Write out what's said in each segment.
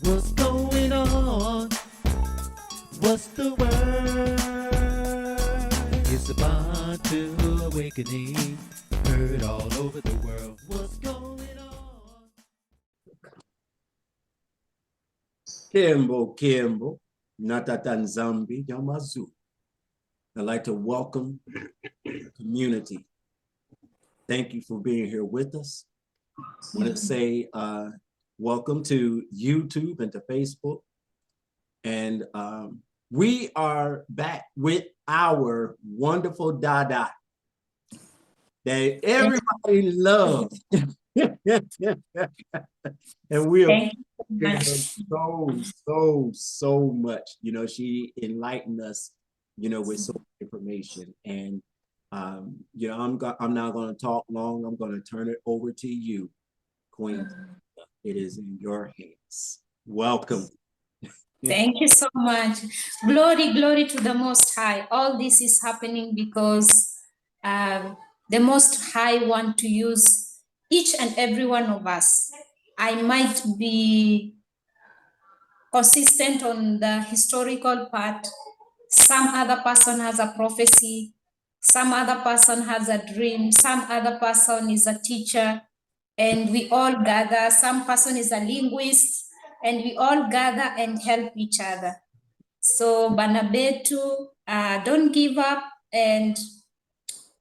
What's going on? What's the word? It's about to awakening, heard all over the world. What's going on? Kimbo, Natatan Zambi, Yamazu. I'd like to welcome the community. Thank you for being here with us. I want to say welcome to YouTube and to Facebook. And we are back with our wonderful Dada that everybody loves. And we are so much. You know, she enlightened us, you know, with so much information. And you know, I'm not going to talk long. I'm going to turn it over to you, Queen. It is in your hands. Welcome. Thank you so much. Glory to the Most High. All this is happening because the Most High want to use each and every one of us. I might be consistent on the historical part. Some other person has a prophecy. Some other person has a dream. Some other person is a teacher. And we all gather. Some person is a linguist. And we all gather and help each other. So Banabetu, don't give up, and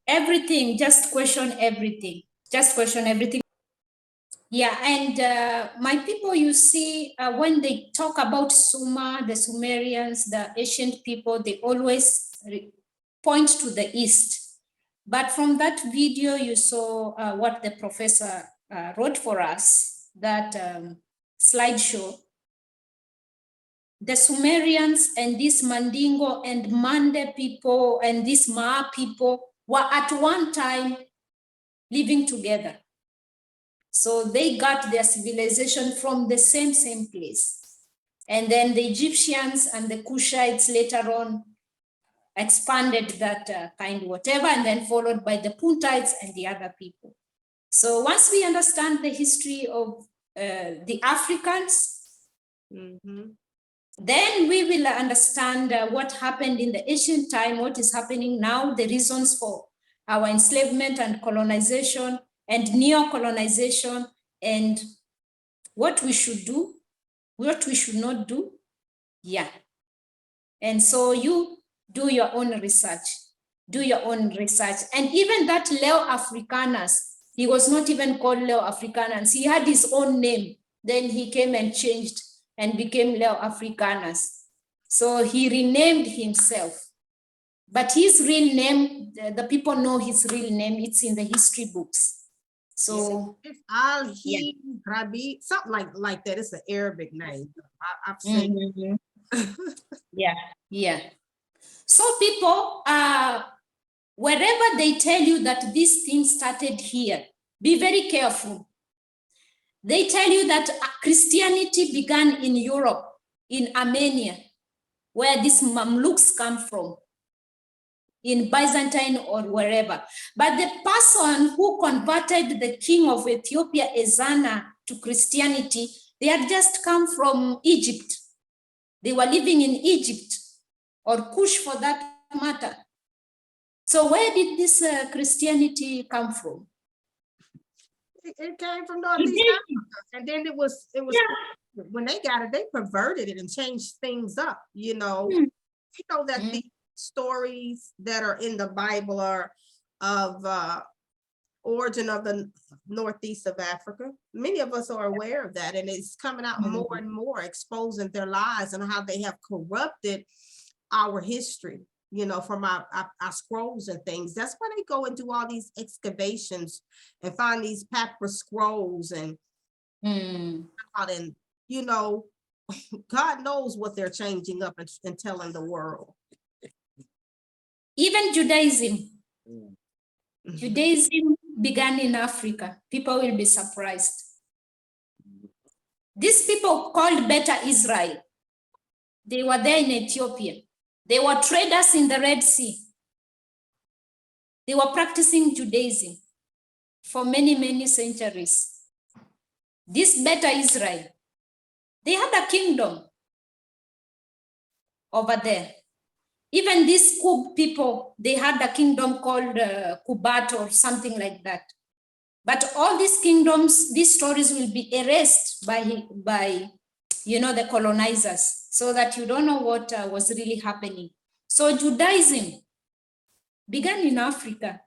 everything, just question everything. Just question everything. Yeah, and my people, you see, when they talk about Sumer, the Sumerians, the ancient people, they always point to the east. But from that video, you saw what the professor wrote for us, that slideshow. The Sumerians and these Mandingo and Mande people and these Maa people were at one time living together. So they got their civilization from the same place. And then the Egyptians and the Kushites later on expanded that kind whatever, and then followed by the Puntites and the other people. So once we understand the history of the Africans, then we will understand what happened in the ancient time, what is happening now, the reasons for our enslavement and colonization and neo-colonization, and what we should do, what we should not do. Yeah. And so you do your own research. Do your own research. And even that Leo Africanus, he was not even called Leo Africanus. He had his own name. Then he came and changed and became Leo Africanus. So he renamed himself. But his real name, the people know his real name. It's in the history books. So it's Al-Hi Rabi, something like that. It's an Arabic name. I've seen Yeah. So people, wherever they tell you that this thing started here, be very careful. They tell you that Christianity began in Europe, in Armenia, where these Mamluks come from, in Byzantine or wherever. But the person who converted the king of Ethiopia, Ezana, to Christianity, they had just come from Egypt. They were living in Egypt, or Kush for that matter. So where did this Christianity come from? It came from Northeast Africa, and then it was when they got it, they perverted it and changed things up. You know that the stories that are in the Bible are of origin of the northeast of Africa. Many of us are aware of that, and it's coming out more and more, exposing their lies and how they have corrupted our history, from our scrolls and things. That's why they go and do all these excavations and find these papyrus scrolls and God knows what they're changing up and telling the world. Even Judaism. Judaism began in Africa. People will be surprised. These people called Beta Israel, they were there in Ethiopia. They were traders in the Red Sea. They were practicing Judaism for many, many centuries. This Beta Israel, They had a kingdom over there. Even these Kub people, they had a kingdom called Kubat or something like that. But all these kingdoms, these stories will be erased by the colonizers, so that you don't know what was really happening. So Judaism began in Africa.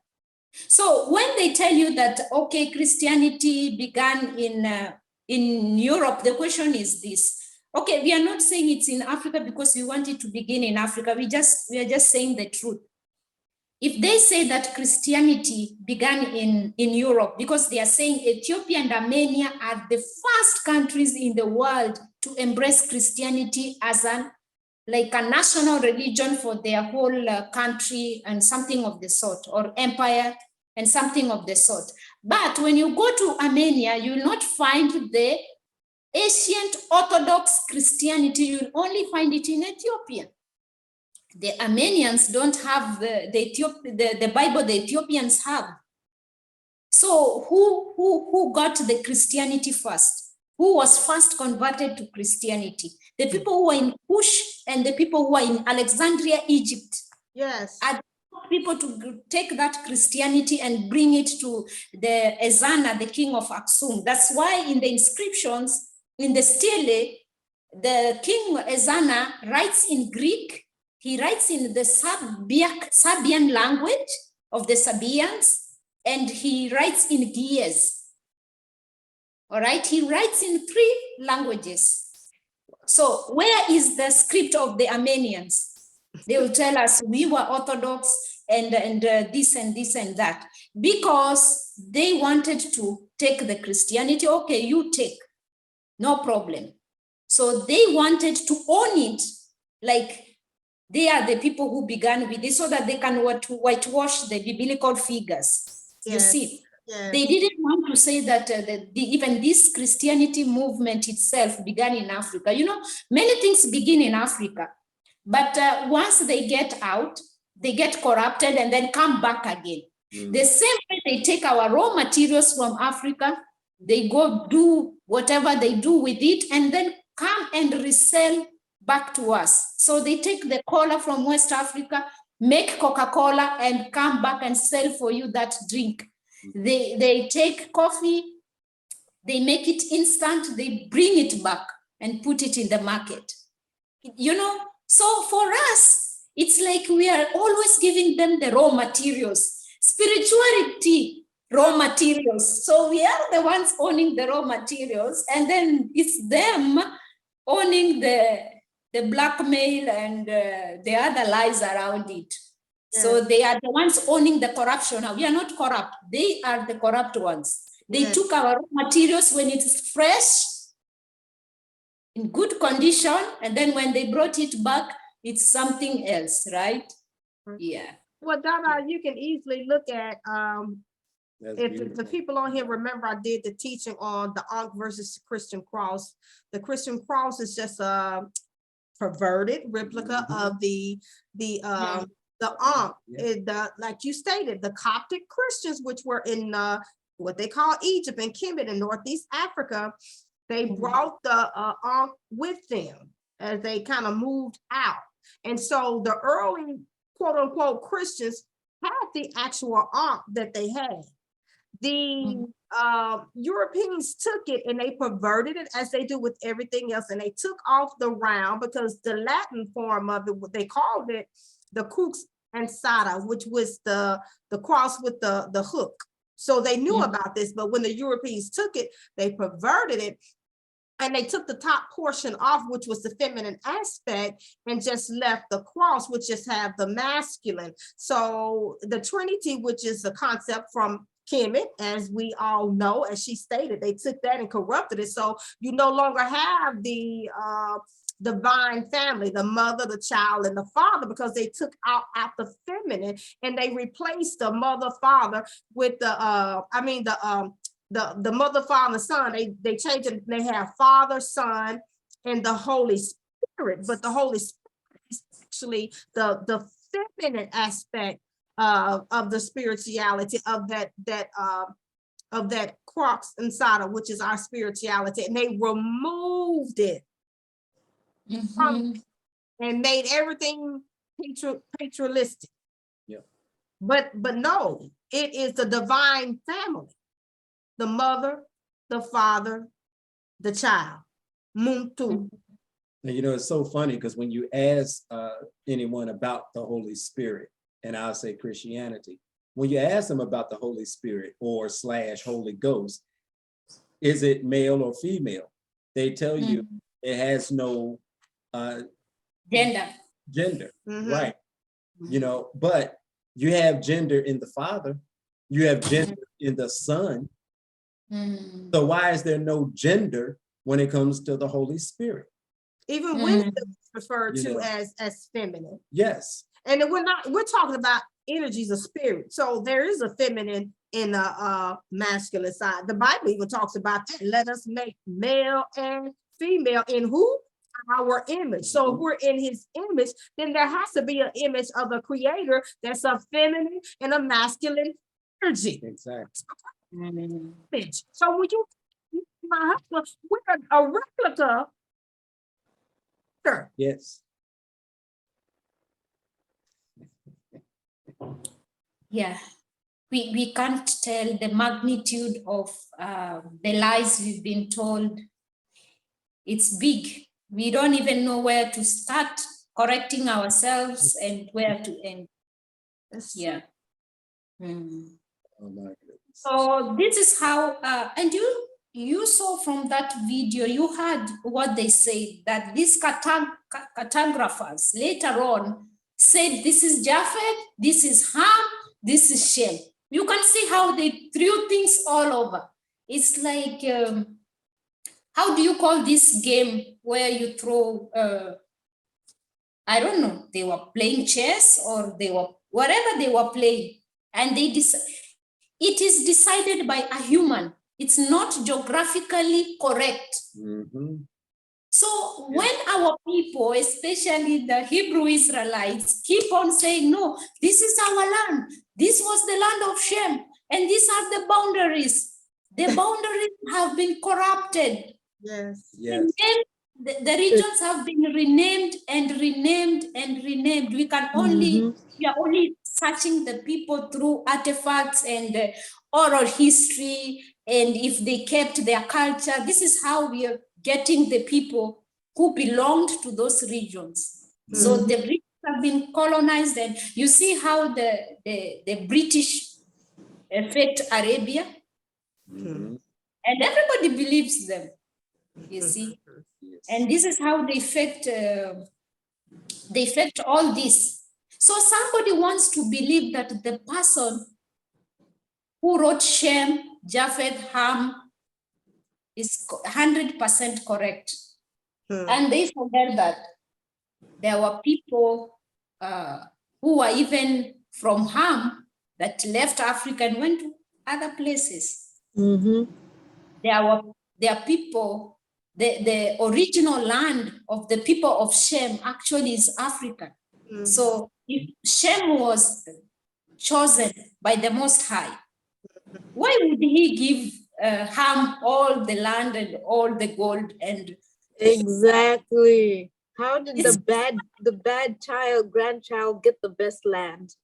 So when they tell you that, okay, Christianity began in Europe, the question is this. Okay, we are not saying it's in Africa because we want it to begin in Africa. We are just saying the truth. If they say that Christianity began in Europe, because they are saying Ethiopia and Armenia are the first countries in the world to embrace Christianity as a national religion for their whole country and something of the sort, or empire and something of the sort. But when you go to Armenia, you will not find the ancient Orthodox Christianity. You will only find it in Ethiopia. The Armenians don't have the Bible the Ethiopians have. So who got the Christianity first? Who was first converted to Christianity? The people who were in Kush and the people who were in Alexandria, Egypt. Yes. Are the people to take that Christianity and bring it to the Ezana, the king of Aksum. That's why in the inscriptions, in the stele, the king Ezana writes in Greek. He writes in the Sabian language of the Sabians, and he writes in Ge'ez. All right, he writes in 3 languages. So where is the script of the Armenians? They will tell us we were Orthodox and this and this and that, because they wanted to take the Christianity. Okay, you take, no problem. So they wanted to own it, like they are the people who began with this, so that they can whitewash the biblical figures. Yes. You see, yes. They didn't want to say that even this Christianity movement itself began in Africa. You know, many things begin in Africa, but once they get out, they get corrupted and then come back again. The same way they take our raw materials from Africa, they go do whatever they do with it and then come and resell back to us. So they take the cola from West Africa, make Coca-Cola, and come back and sell for you that drink. They take coffee, they make it instant, they bring it back and put it in the market. You know, so for us, it's like we are always giving them the raw materials. Spirituality, raw materials. So we are the ones owning the raw materials, and then it's them owning the blackmail and the other lies around it. Yes. So they are the ones owning the corruption. Now, we are not corrupt. They are the corrupt ones. They yes. took our raw materials when it is fresh, in good condition, and then when they brought it back, it's something else, right? Yeah. Well, Donna, you can easily look at, if the people on here remember, I did the teaching on the Ankh versus the Christian cross. The Christian cross is just a perverted replica of the Ankh. Yeah. Like you stated, the Coptic Christians, which were in what they call Egypt and Kemet in Northeast Africa, they brought the Ankh with them as they kind of moved out. And so the early quote unquote Christians had the actual Ankh that they had. The Europeans took it and they perverted it, as they do with everything else, and they took off the round, because the Latin form of it, what they called it, the crux ansata, which was the cross with the hook. So they knew about this, but when the Europeans took it, they perverted it, and they took the top portion off, which was the feminine aspect, and just left the cross, which just had the masculine. So the Trinity, which is a concept from Kemet, as we all know, as she stated, they took that and corrupted it. So you no longer have the divine family, the mother, the child, and the father, because they took out the feminine and they replaced the mother, father with the mother, father, son. They changed it. They have Father, Son, and the Holy Spirit, but the Holy Spirit is actually the feminine aspect of the spirituality of that crux inside of, which is our spirituality, and they removed it and made everything paternalistic. Yeah. But no, it is the divine family, the mother, the father, the child. Muntu. And you know, it's so funny because when you ask anyone about the Holy Spirit, and I'll say Christianity, when you ask them about the Holy Spirit or / Holy Ghost, is it male or female? They tell you it has no gender, right? You know, but you have gender in the Father, you have gender in the Son. So why is there no gender when it comes to the Holy Spirit? Even wisdom is referred to as feminine. Yes. And we're talking about energies of spirit. So there is a feminine in a masculine side. The Bible even talks about that. Let us make male and female in who? Our image. So if we're in his image, then there has to be an image of the creator that's a feminine and a masculine energy. Exactly. So when you, my husband, we're a replica. Yes. Yeah, we can't tell the magnitude of the lies we've been told. It's big. We don't even know where to start correcting ourselves and where to end. Yeah. Oh my goodness. So this is how, and you saw from that video, you heard what they said, that these cartographers later on said, this is Japheth, this is Ham, this is Shem. You can see how they threw things all over. It's like, how do you call this game where you throw, I don't know, they were playing chess or they were, whatever they were playing, and they it is decided by a human. It's not geographically correct. So when our people, especially the Hebrew Israelites, keep on saying, no, this is our land. This was the land of Shem. And these are the boundaries. The boundaries have been corrupted. Yes. Yes. The regions have been renamed and renamed and renamed. We can only, we are only searching the people through artifacts and oral history, and if they kept their culture. This is how we are getting the people who belonged to those regions. So the regions have been colonized, and you see how the British affect Arabia, and everybody believes them, you see. And this is how they affect all this. So somebody wants to believe that the person who wrote Shem, Japheth, Ham is 100% correct. And they forget that there were people who were even from Ham that left Africa and went to other places. There are people, the original land of the people of Shem actually is Africa. So if Shem was chosen by the Most High, why would he give Ham all the land and all the gold? And exactly. How did the bad grandchild get the best land?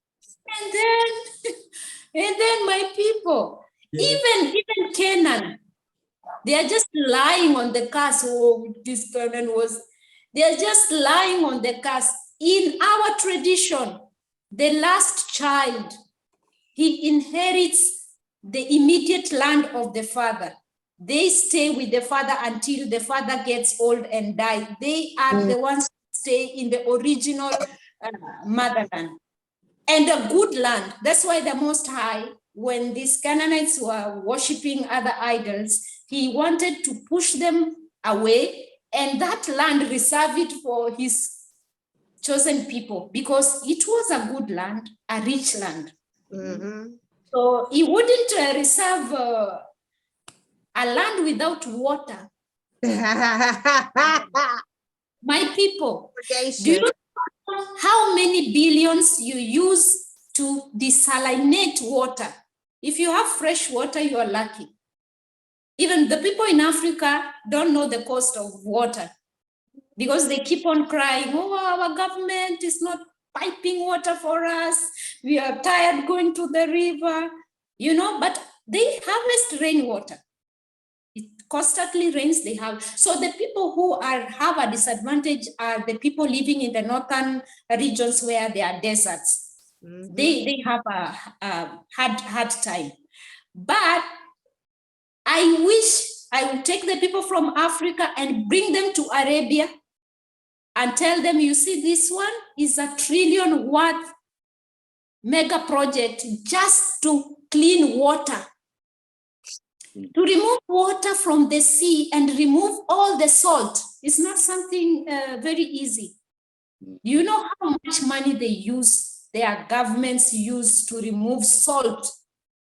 And then my people, even Canaan, they are just lying on the cast. Oh, this Canaan was, they are just lying on the cast. In our tradition, the last child, he inherits the immediate land of the father. They stay with the father until the father gets old and dies. They are the ones who stay in the original motherland and a good land. That's why the Most High, when these Canaanites were worshiping other idols, he wanted to push them away, and that land reserve it for his chosen people, because it was a good land, a rich land. So he wouldn't reserve a land without water. My people, do you know how many billions you use to desalinate water? If you have fresh water, you are lucky. Even the people in Africa don't know the cost of water. because they keep on crying, oh, our government is not piping water for us. We are tired going to the river, you know, but they harvest rainwater. It constantly rains, they have. So the people who have a disadvantage are the people living in the northern regions where there are deserts. They have a hard time. But I wish I would take the people from Africa and bring them to Arabia and tell them, you see, this one is $1 trillion worth mega project just to clean water, to remove water from the sea and remove all the salt. It's not something very easy. You know how much money they use, their governments use to remove salt,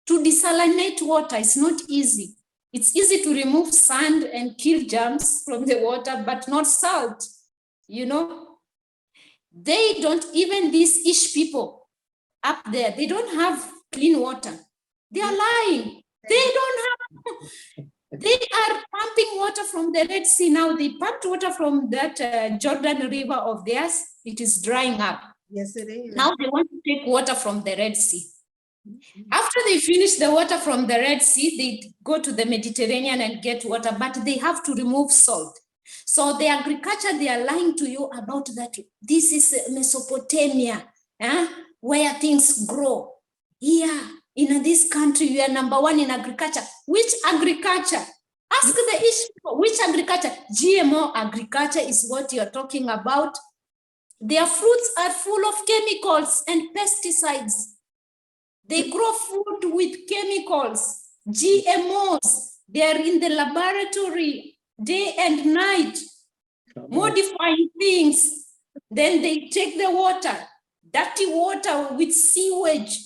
to desalinate water? It's not easy. It's easy to remove sand and kill germs from the water, but not salt, you know? They don't, even these Ish people up there, they don't have clean water. They are lying. They don't have, they are pumping water from the Red Sea now. They pumped water from that Jordan River of theirs. It is drying up. Yes, it is. Now they want to take water from the Red Sea. After they finish the water from the Red Sea, they go to the Mediterranean and get water, but they have to remove salt. So the agriculture, they are lying to you about that. This is Mesopotamia, where things grow. Here in this country, we are #1 in agriculture. Which agriculture? Ask the issue, which agriculture? GMO agriculture is what you're talking about. Their fruits are full of chemicals and pesticides. They grow food with chemicals, GMOs. They are in the laboratory day and night, modifying things. Then they take the water, dirty water with sewage,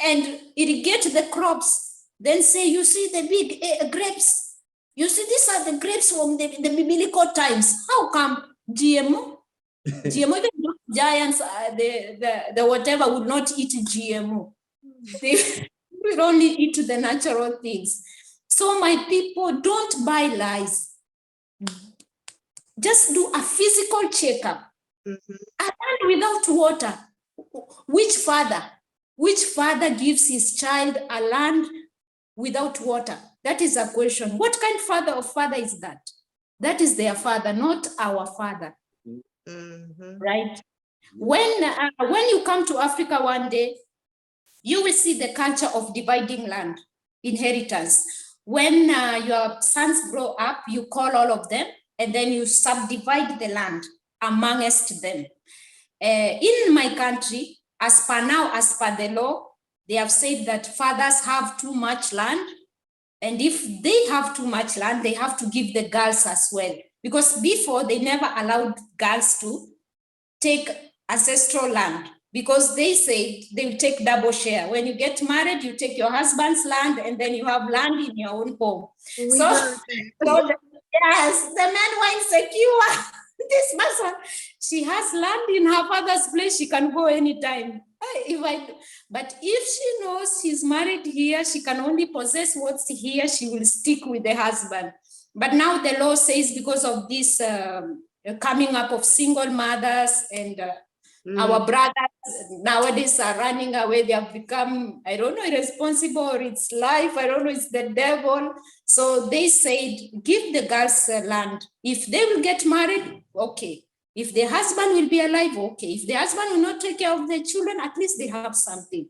and irrigate the crops. Then say, you see the big grapes. You see, these are the grapes from the biblical times. How come GMO? GMO, even those giants, the whatever would not eat GMO. They will only eat the natural things. So my people, don't buy lies. Just do a physical checkup. A land without water. Which father gives his child a land without water? That is a question. What kind of father is that? That is their father, not our father. Right? When you come to Africa one day, you will see the culture of dividing land, inheritance. When your sons grow up, you call all of them, and then you subdivide the land amongst them. In my country, as per now, as per the law, they have said that fathers have too much land, and if they have too much land, they have to give the girls as well. Because before, they never allowed girls to take ancestral land, because they say they will take double share. When you get married, you take your husband's land, and then you have land in your own home. Yes, the men were insecure. This person, she has land in her father's place, she can go anytime. But if she knows she's married here, she can only possess what's here, she will stick with the husband. But now the law says, because of this coming up of single mothers and our brothers nowadays are running away, they have become, I don't know, irresponsible, or it's life, I don't know, it's the devil. So they said, give the girls land. If they will get married, okay. If the husband will be alive, okay. If the husband will not take care of the children, at least they have something.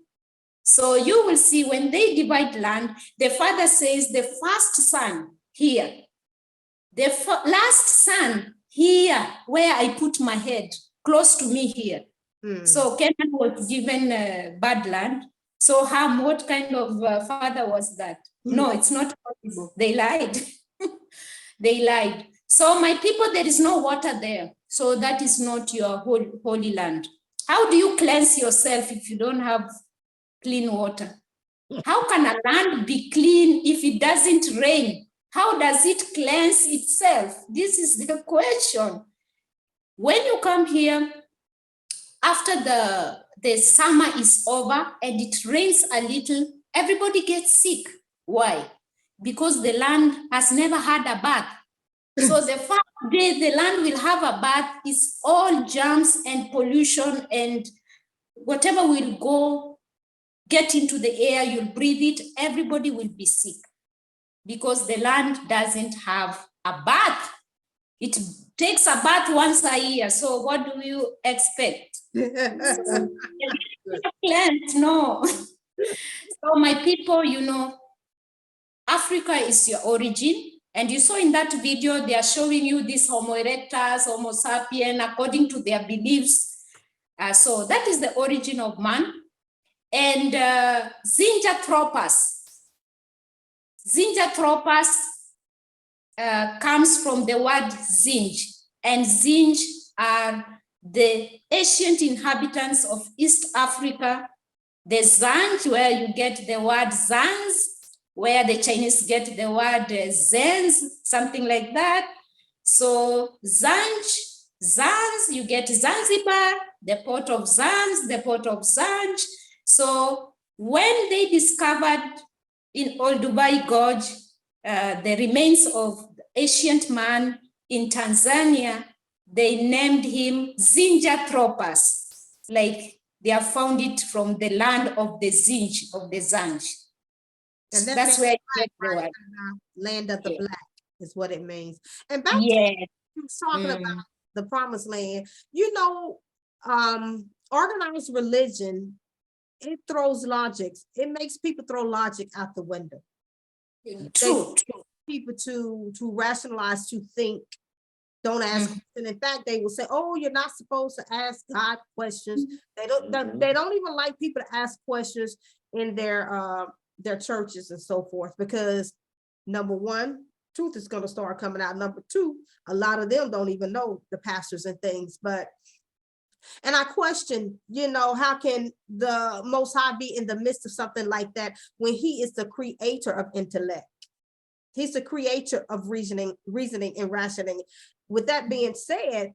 So you will see when they divide land, the father says the first son here, the last son here, where I put my head, close to me here. So Canaan was given bad land. So Ham, what kind of father was that? No, it's not possible. They lied. They lied. So my people, there is no water there. So that is not your holy land. How do you cleanse yourself if you don't have clean water? How can a land be clean if it doesn't rain? How does it cleanse itself? This is the question. When you come here, after the summer is over and it rains a little, everybody gets sick. Why? Because the land has never had a bath. So the first day the land will have a bath, it's all germs and pollution and whatever will get into the air, you'll breathe it, everybody will be sick because the land doesn't have a bath. It takes a bath once a year. So what do you expect? Plant, no. So my people, you know, Africa is your origin. And you saw in that video, they are showing you this Homo erectus, Homo sapien, according to their beliefs. So that is the origin of man. And Zinjanthropus comes from the word Zinj. And Zinj are the ancient inhabitants of East Africa. The Zanj, where you get the word Zanz, where the Chinese get the word Zenz, something like that. So Zanz, you get Zanzibar, the port of Zanz, the port of Zanj. So when they discovered in Old Dubai Gorge the remains of ancient man in Tanzania, they named him Zinjanthropus, like they have found it from the land of the Zinj, of the Zanj. And That's where you get the word. Land of the Yeah. black is what it means. And back to Yeah. you talking about the promised land, you know, organized religion, it throws logics. It makes people throw logic out the window. True. People to rationalize, to think, don't ask. And in fact, they will say, oh, you're not supposed to ask God questions. They don't even like people to ask questions in their churches and so forth, because number one, truth is going to start coming out. Number two, a lot of them don't even know the pastors and things. And I question, you know, how can the Most High be in the midst of something like that when he is the creator of intellect? He's the creator of reasoning and rationing. With that being said,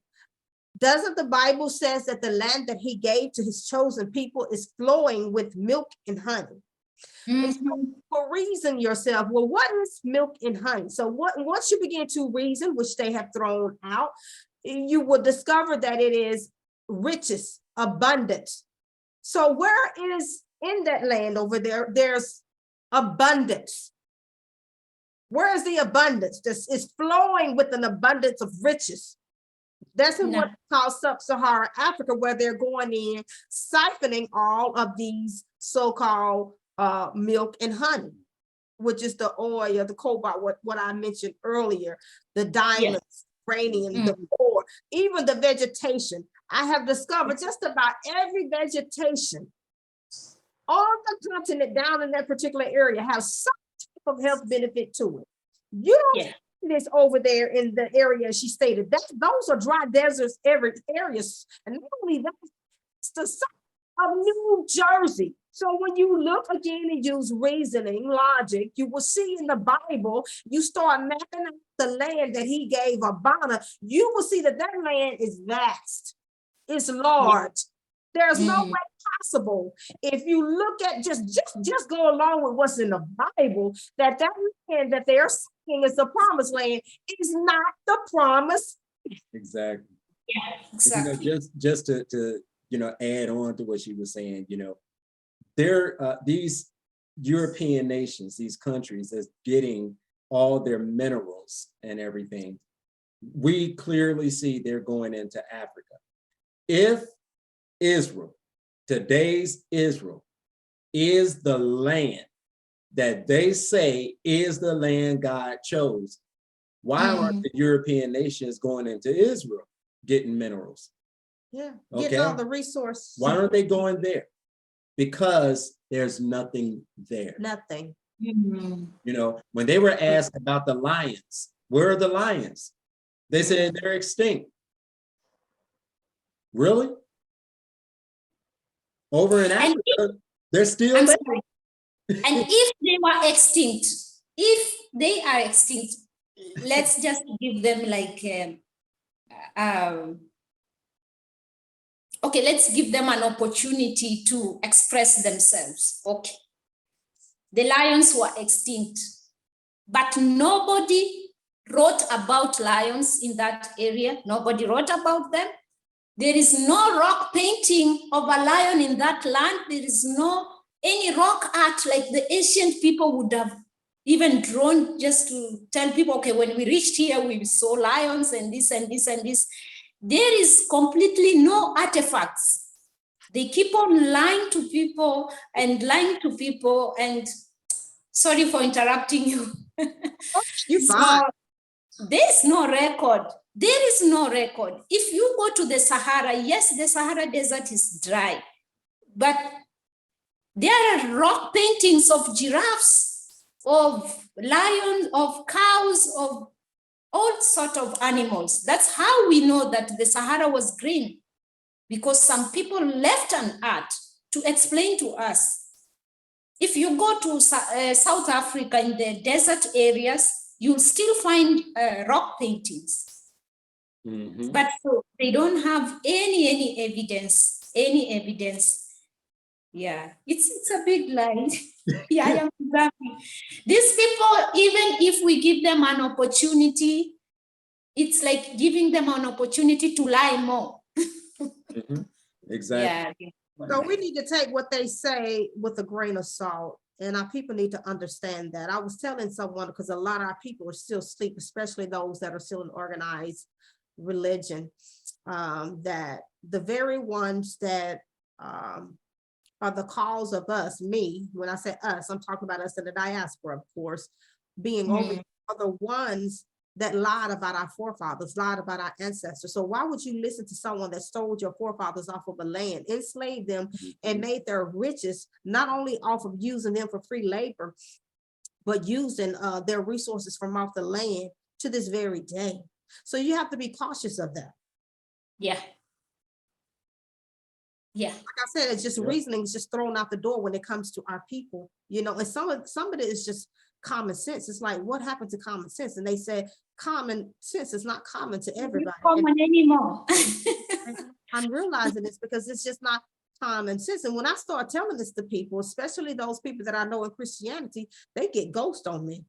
doesn't the Bible says that the land that he gave to his chosen people is flowing with milk and honey? And so for reason yourself, well, what is milk and honey? So once you begin to reason, which they have thrown out, you will discover that it is riches, abundance. So where is in that land over there, there's abundance. Where is the abundance? This is flowing with an abundance of riches. That's in what calls sub-Saharan Africa, where they're going in, siphoning all of these so-called milk and honey, which is the oil, the cobalt, what I mentioned earlier, the diamonds, uranium, the ore, even the vegetation. I have discovered just about every vegetation on the continent down in that particular area has some type of health benefit to it. You don't see this over there in the area she stated. Those are dry deserts, every areas, and not only that, it's the south of New Jersey. So when you look again and use reasoning, logic, you will see in the Bible, you start mapping out the land that he gave Abana, you will see that land is vast. It's large. There's no way possible, if you look at just go along with what's in the Bible, that land that they're saying is the promised land is not the promise. Exactly. Yeah, exactly. You know, just to you know, add on to what she was saying, you know, these European nations, these countries that's getting all their minerals and everything, we clearly see they're going into Africa. If Israel, today's Israel, is the land that they say is the land God chose, why aren't the European nations going into Israel getting minerals? Yeah, okay, getting all the resources. Why aren't they going there? Because there's nothing there. Nothing. You know, when they were asked about the lions, where are the lions? They said they're extinct. Really? Over in Africa, they're still there. And if they were extinct, if they are extinct, let's just give them like, okay, let's give them an opportunity to express themselves. Okay. The lions were extinct, but nobody wrote about lions in that area. Nobody wrote about them. There is no rock painting of a lion in that land. There is no any rock art like the ancient people would have even drawn just to tell people, okay, when we reached here, we saw lions and this and this and this. There is completely no artifacts. They keep on lying to people and lying to people. And sorry for interrupting you. You fine. There is no record. There is no record. If you go to the Sahara, yes, the Sahara Desert is dry, but there are rock paintings of giraffes, of lions, of cows, of all sorts of animals. That's how we know that the Sahara was green, because some people left an art to explain to us. If you go to South Africa in the desert areas, you'll still find rock paintings. Mhm. But so they don't have any evidence, Yeah, it's a big lie. Yeah, exactly. These people, even if we give them an opportunity, it's like giving them an opportunity to lie more. Mhm. Exactly. Yeah. So we need to take what they say with a grain of salt, and our people need to understand that. I was telling someone, because a lot of our people are still asleep, especially those that are still in organized religion, that the very ones that are the cause of us, me, when I say us, I'm talking about us in the diaspora, of course, being over are the ones that lied about our forefathers, lied about our ancestors. So why would you listen to someone that stole your forefathers off of a land, enslaved them, and made their riches, not only off of using them for free labor, but using their resources from off the land to this very day? So you have to be cautious of that. Yeah. Yeah. Like I said, it's just reasoning is just thrown out the door when it comes to our people, you know, and some of it is just common sense. It's like, what happened to common sense? And they said common sense is not common to everybody. Common anymore. I'm realizing this because it's just not common sense. And when I start telling this to people, especially those people that I know in Christianity, they get ghost on me.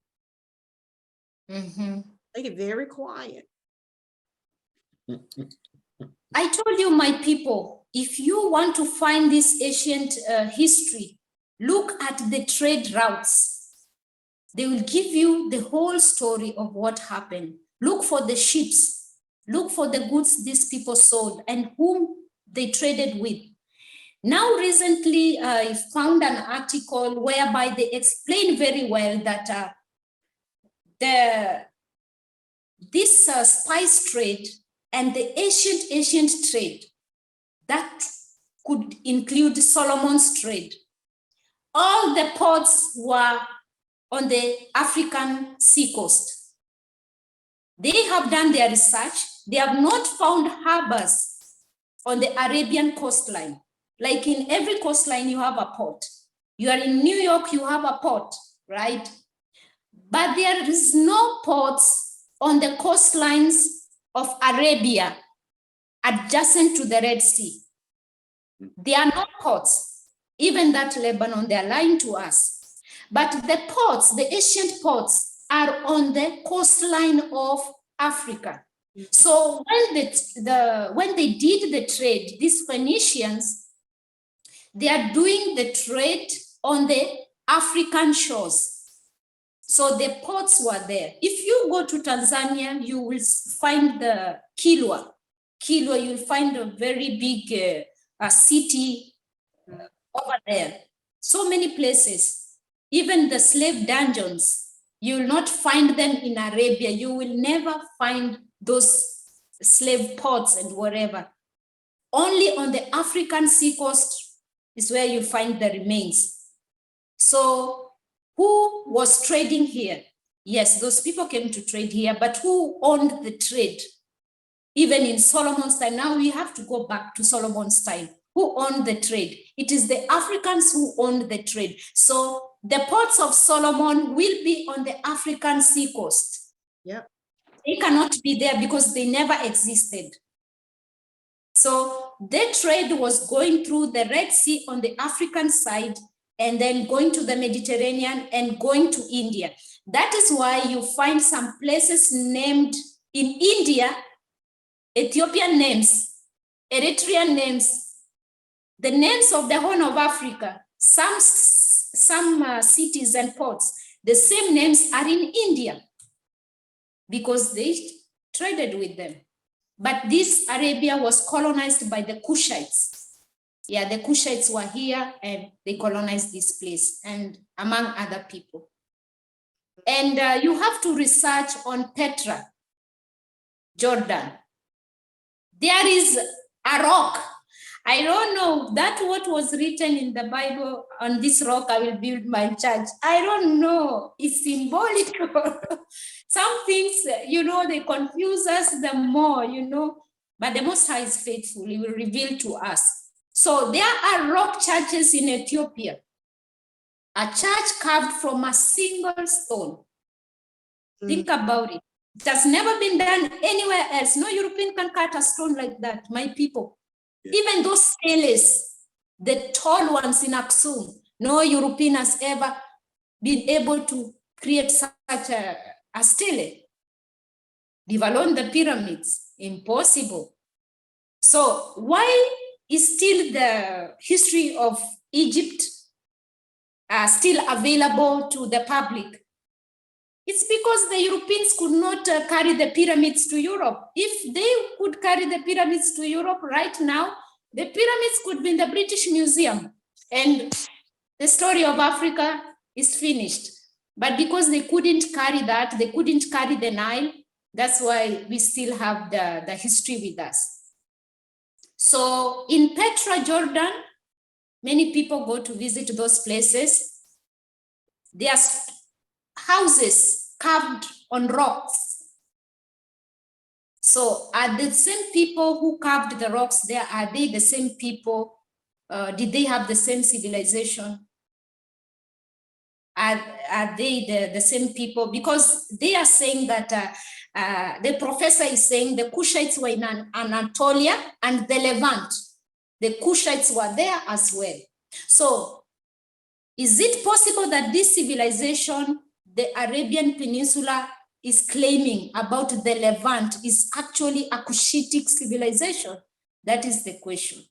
They get very quiet. I told you, my people, if you want to find this ancient history, look at the trade routes. They will give you the whole story of what happened. Look for the ships, look for the goods these people sold and whom they traded with. Now, recently, I found an article whereby they explain very well that this spice trade and the ancient trade, that could include Solomon's trade. All the ports were on the African seacoast. They have done their research. They have not found harbors on the Arabian coastline. Like in every coastline, you have a port. You are in New York, you have a port, right? But there is no ports on the coastlines of Arabia adjacent to the Red Sea. There are no ports, even that Lebanon, they are lying to us. But the ports, the ancient ports, are on the coastline of Africa. So when they did the trade, these Phoenicians, they are doing the trade on the African shores. So the ports were there. If you go to Tanzania, you will find the Kilwa. Kilwa, you'll find a very big city over there. So many places. Even the slave dungeons, you will not find them in Arabia. You will never find those slave ports and wherever. Only on the African seacoast is where you find the remains. So who was trading here? Yes, those people came to trade here, but who owned the trade? Even in Solomon's time, now we have to go back to Solomon's time. Who owned the trade? It is the Africans who owned the trade. So the ports of Solomon will be on the African seacoast. Yep. They cannot be there because they never existed. So the trade was going through the Red Sea on the African side and then going to the Mediterranean and going to India. That is why you find some places named in India, Ethiopian names, Eritrean names, the names of the Horn of Africa, some cities and ports, the same names are in India because they traded with them. But this Arabia was colonized by the Kushites. Yeah, the Kushites were here and they colonized this place, and among other people. And you have to research on Petra, Jordan. There is a rock. I don't know that what was written in the Bible, on this rock I will build my church. I don't know. It's symbolic. Some things, they confuse us the more, but the Most High is faithful. He will reveal to us. So there are rock churches in Ethiopia. A church carved from a single stone. Think about it. It has never been done anywhere else. No European can cut a stone like that, my people. Yeah. Even those steles, the tall ones in Aksum, no European has ever been able to create such a stele. Leave alone the pyramids, impossible. So why is still the history of Egypt still available to the public? It's because the Europeans could not carry the pyramids to Europe. If they could carry the pyramids to Europe right now, the pyramids could be in the British Museum and the story of Africa is finished. But because they couldn't carry that, they couldn't carry the Nile, that's why we still have the history with us. So in Petra, Jordan, many people go to visit those places. There are houses carved on rocks. So are the same people who carved the rocks there, are they the same people? Did they have the same civilization? Are they the same people? Because they are saying that the professor is saying the Kushites were in Anatolia and the Levant. The Kushites were there as well. So is it possible that this civilization, the Arabian Peninsula is claiming about the Levant, is actually a Cushitic civilization? That is the question.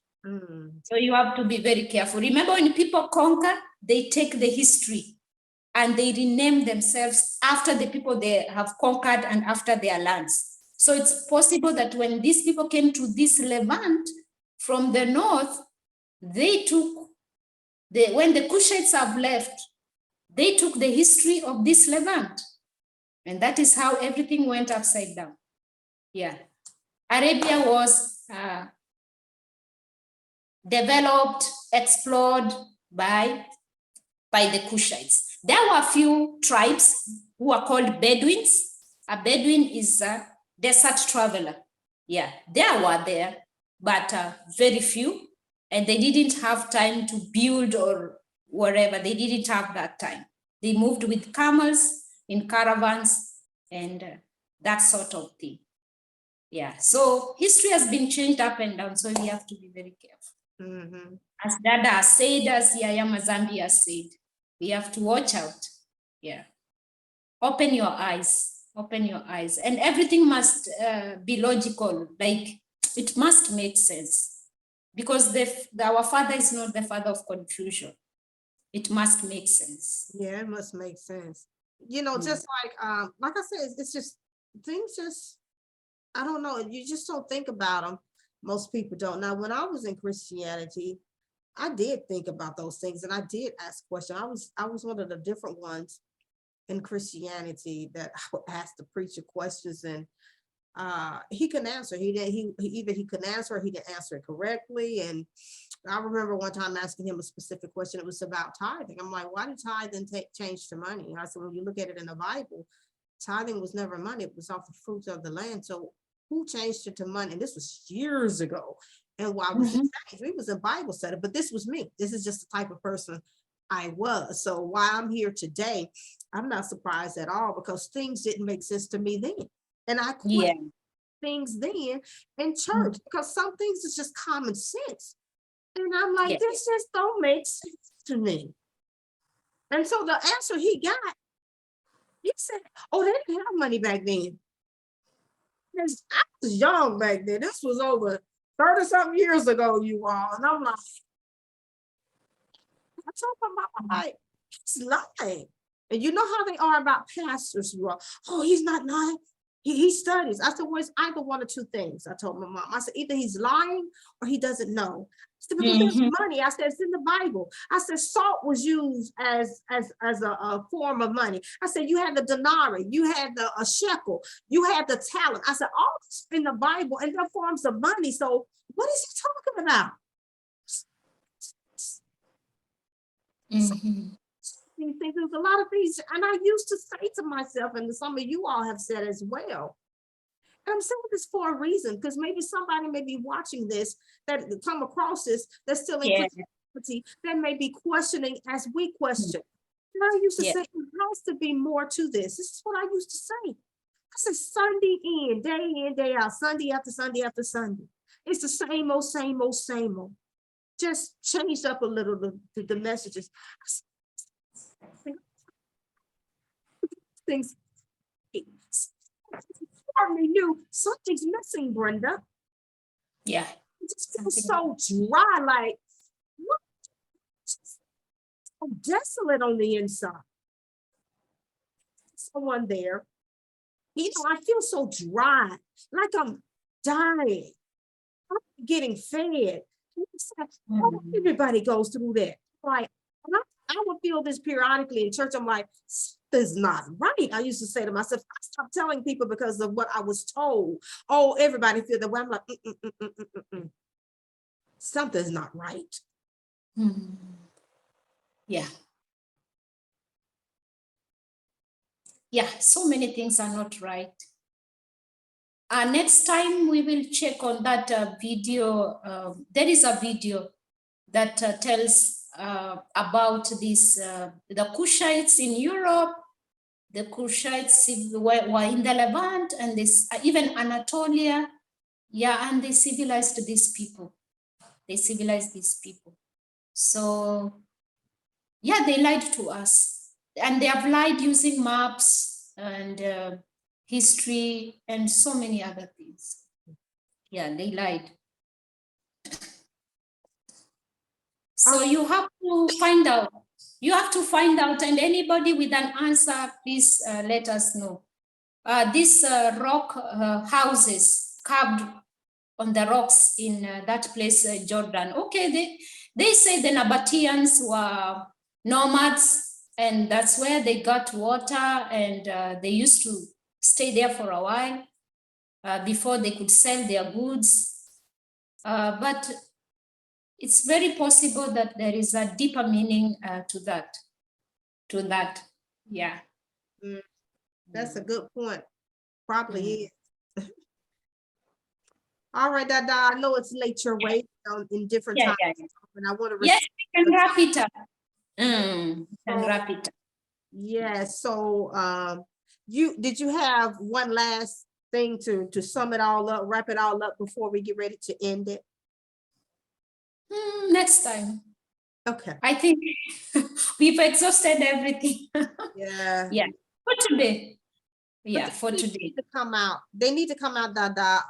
So you have to be very careful. Remember, when people conquer, they take the history and they rename themselves after the people they have conquered and after their lands. So it's possible that when these people came to this Levant from the north, they took, when the Kushites have left, they took the history of this Levant. And that is how everything went upside down. Yeah. Arabia was developed, explored by the Kushites. There were a few tribes who are called Bedouins. A Bedouin is a desert traveler. Yeah, there were there, but very few. And they didn't have time to build or whatever. They didn't have that time. They moved with camels in caravans and that sort of thing. Yeah, so history has been changed up and down, so we have to be very careful. As Dada said, as Yaya Mazambi has said, we have to watch out. Yeah, open your eyes, and everything must be logical, like it must make sense, because our Father is not the Father of confusion. It must make sense. Yeah, it must make sense. Just like I said, it's just things just, I don't know, you just don't think about them. Most people don't. Now, when I was in Christianity, I did think about those things and I did ask questions. I was one of the different ones in Christianity that I would ask the preacher questions, and he couldn't answer. Either he couldn't answer or he didn't answer it correctly. And I remember one time asking him a specific question. It was about tithing. I'm like, why did tithing change to money? And I said, when you look at it in the Bible, tithing was never money. It was off the fruits of the land. So who changed it to money? And this was years ago. And why was it changed? We was a Bible study, but this was me. This is just the type of person I was. So why I'm here today, I'm not surprised at all, because things didn't make sense to me then. And I quit things then in church because some things is just common sense. And I'm like, this just don't make sense to me. And so the answer he got He said, oh, they didn't have money back then. Because I was young back then. This was over 30 something years ago, you all. And I'm like, I told my mom, I'm like, he's lying. And you know how they are about pastors, you all. Oh, he's not lying. He studies. I said, well, it's either one or two things. I told my mom. I said, either he's lying or he doesn't know. I said, because there's money. I said, it's in the Bible. I said, salt was used as a form of money. I said, you had the denarii, you had a shekel, you had the talent. I said, all this in the Bible and they're forms of money. So what is he talking about? These things, there's a lot of things, and I used to say to myself, and some of you all have said as well. And I'm saying this for a reason, because maybe somebody may be watching this that come across this that's still in Christianity, that may be questioning as we question. And I used to say, there has to be more to this. This is what I used to say. I said, Sunday in, day out, Sunday after Sunday after Sunday. It's the same old, same old, same old. Just changed up a little the messages. Things hardly knew something's missing, Brenda. Yeah. It just feels so dry, like what? So desolate on the inside. Someone there, you know, I feel so dry, like I'm dying. I'm getting fed. Everybody goes through that. Like, I would feel this periodically in church. I'm like, something's not right. I used to say to myself, I stopped telling people because of what I was told. Oh, everybody feel that way. I'm like, something's not right. Yeah. Yeah, so many things are not right. Next time we will check on that video. There is a video that tells about this, the Cushites in Europe, the Cushites were in the Levant, and this even Anatolia, yeah, and they civilized these people. They civilized these people. So, yeah, they lied to us, and they have lied using maps and history and so many other things. Yeah, they lied. So you have to find out. You have to find out, and anybody with an answer, please let us know. These rock houses carved on the rocks in that place, Jordan. Okay, they say the Nabateans were nomads, and that's where they got water, and they used to stay there for a while before they could sell their goods. But it's very possible that there is a deeper meaning to that. Yeah. That's a good point. Probably is. All right, Dada, I know it's late your way in different times. And I want to yes, we can wrap it up. Can wrap it up. Yeah, so did you have one last thing to sum it all up, wrap it all up before we get ready to end it? Next time. Okay. I think we've exhausted everything. Yeah. Yeah. For today. Yeah, for today. Need to come out. They need to come out, Dada.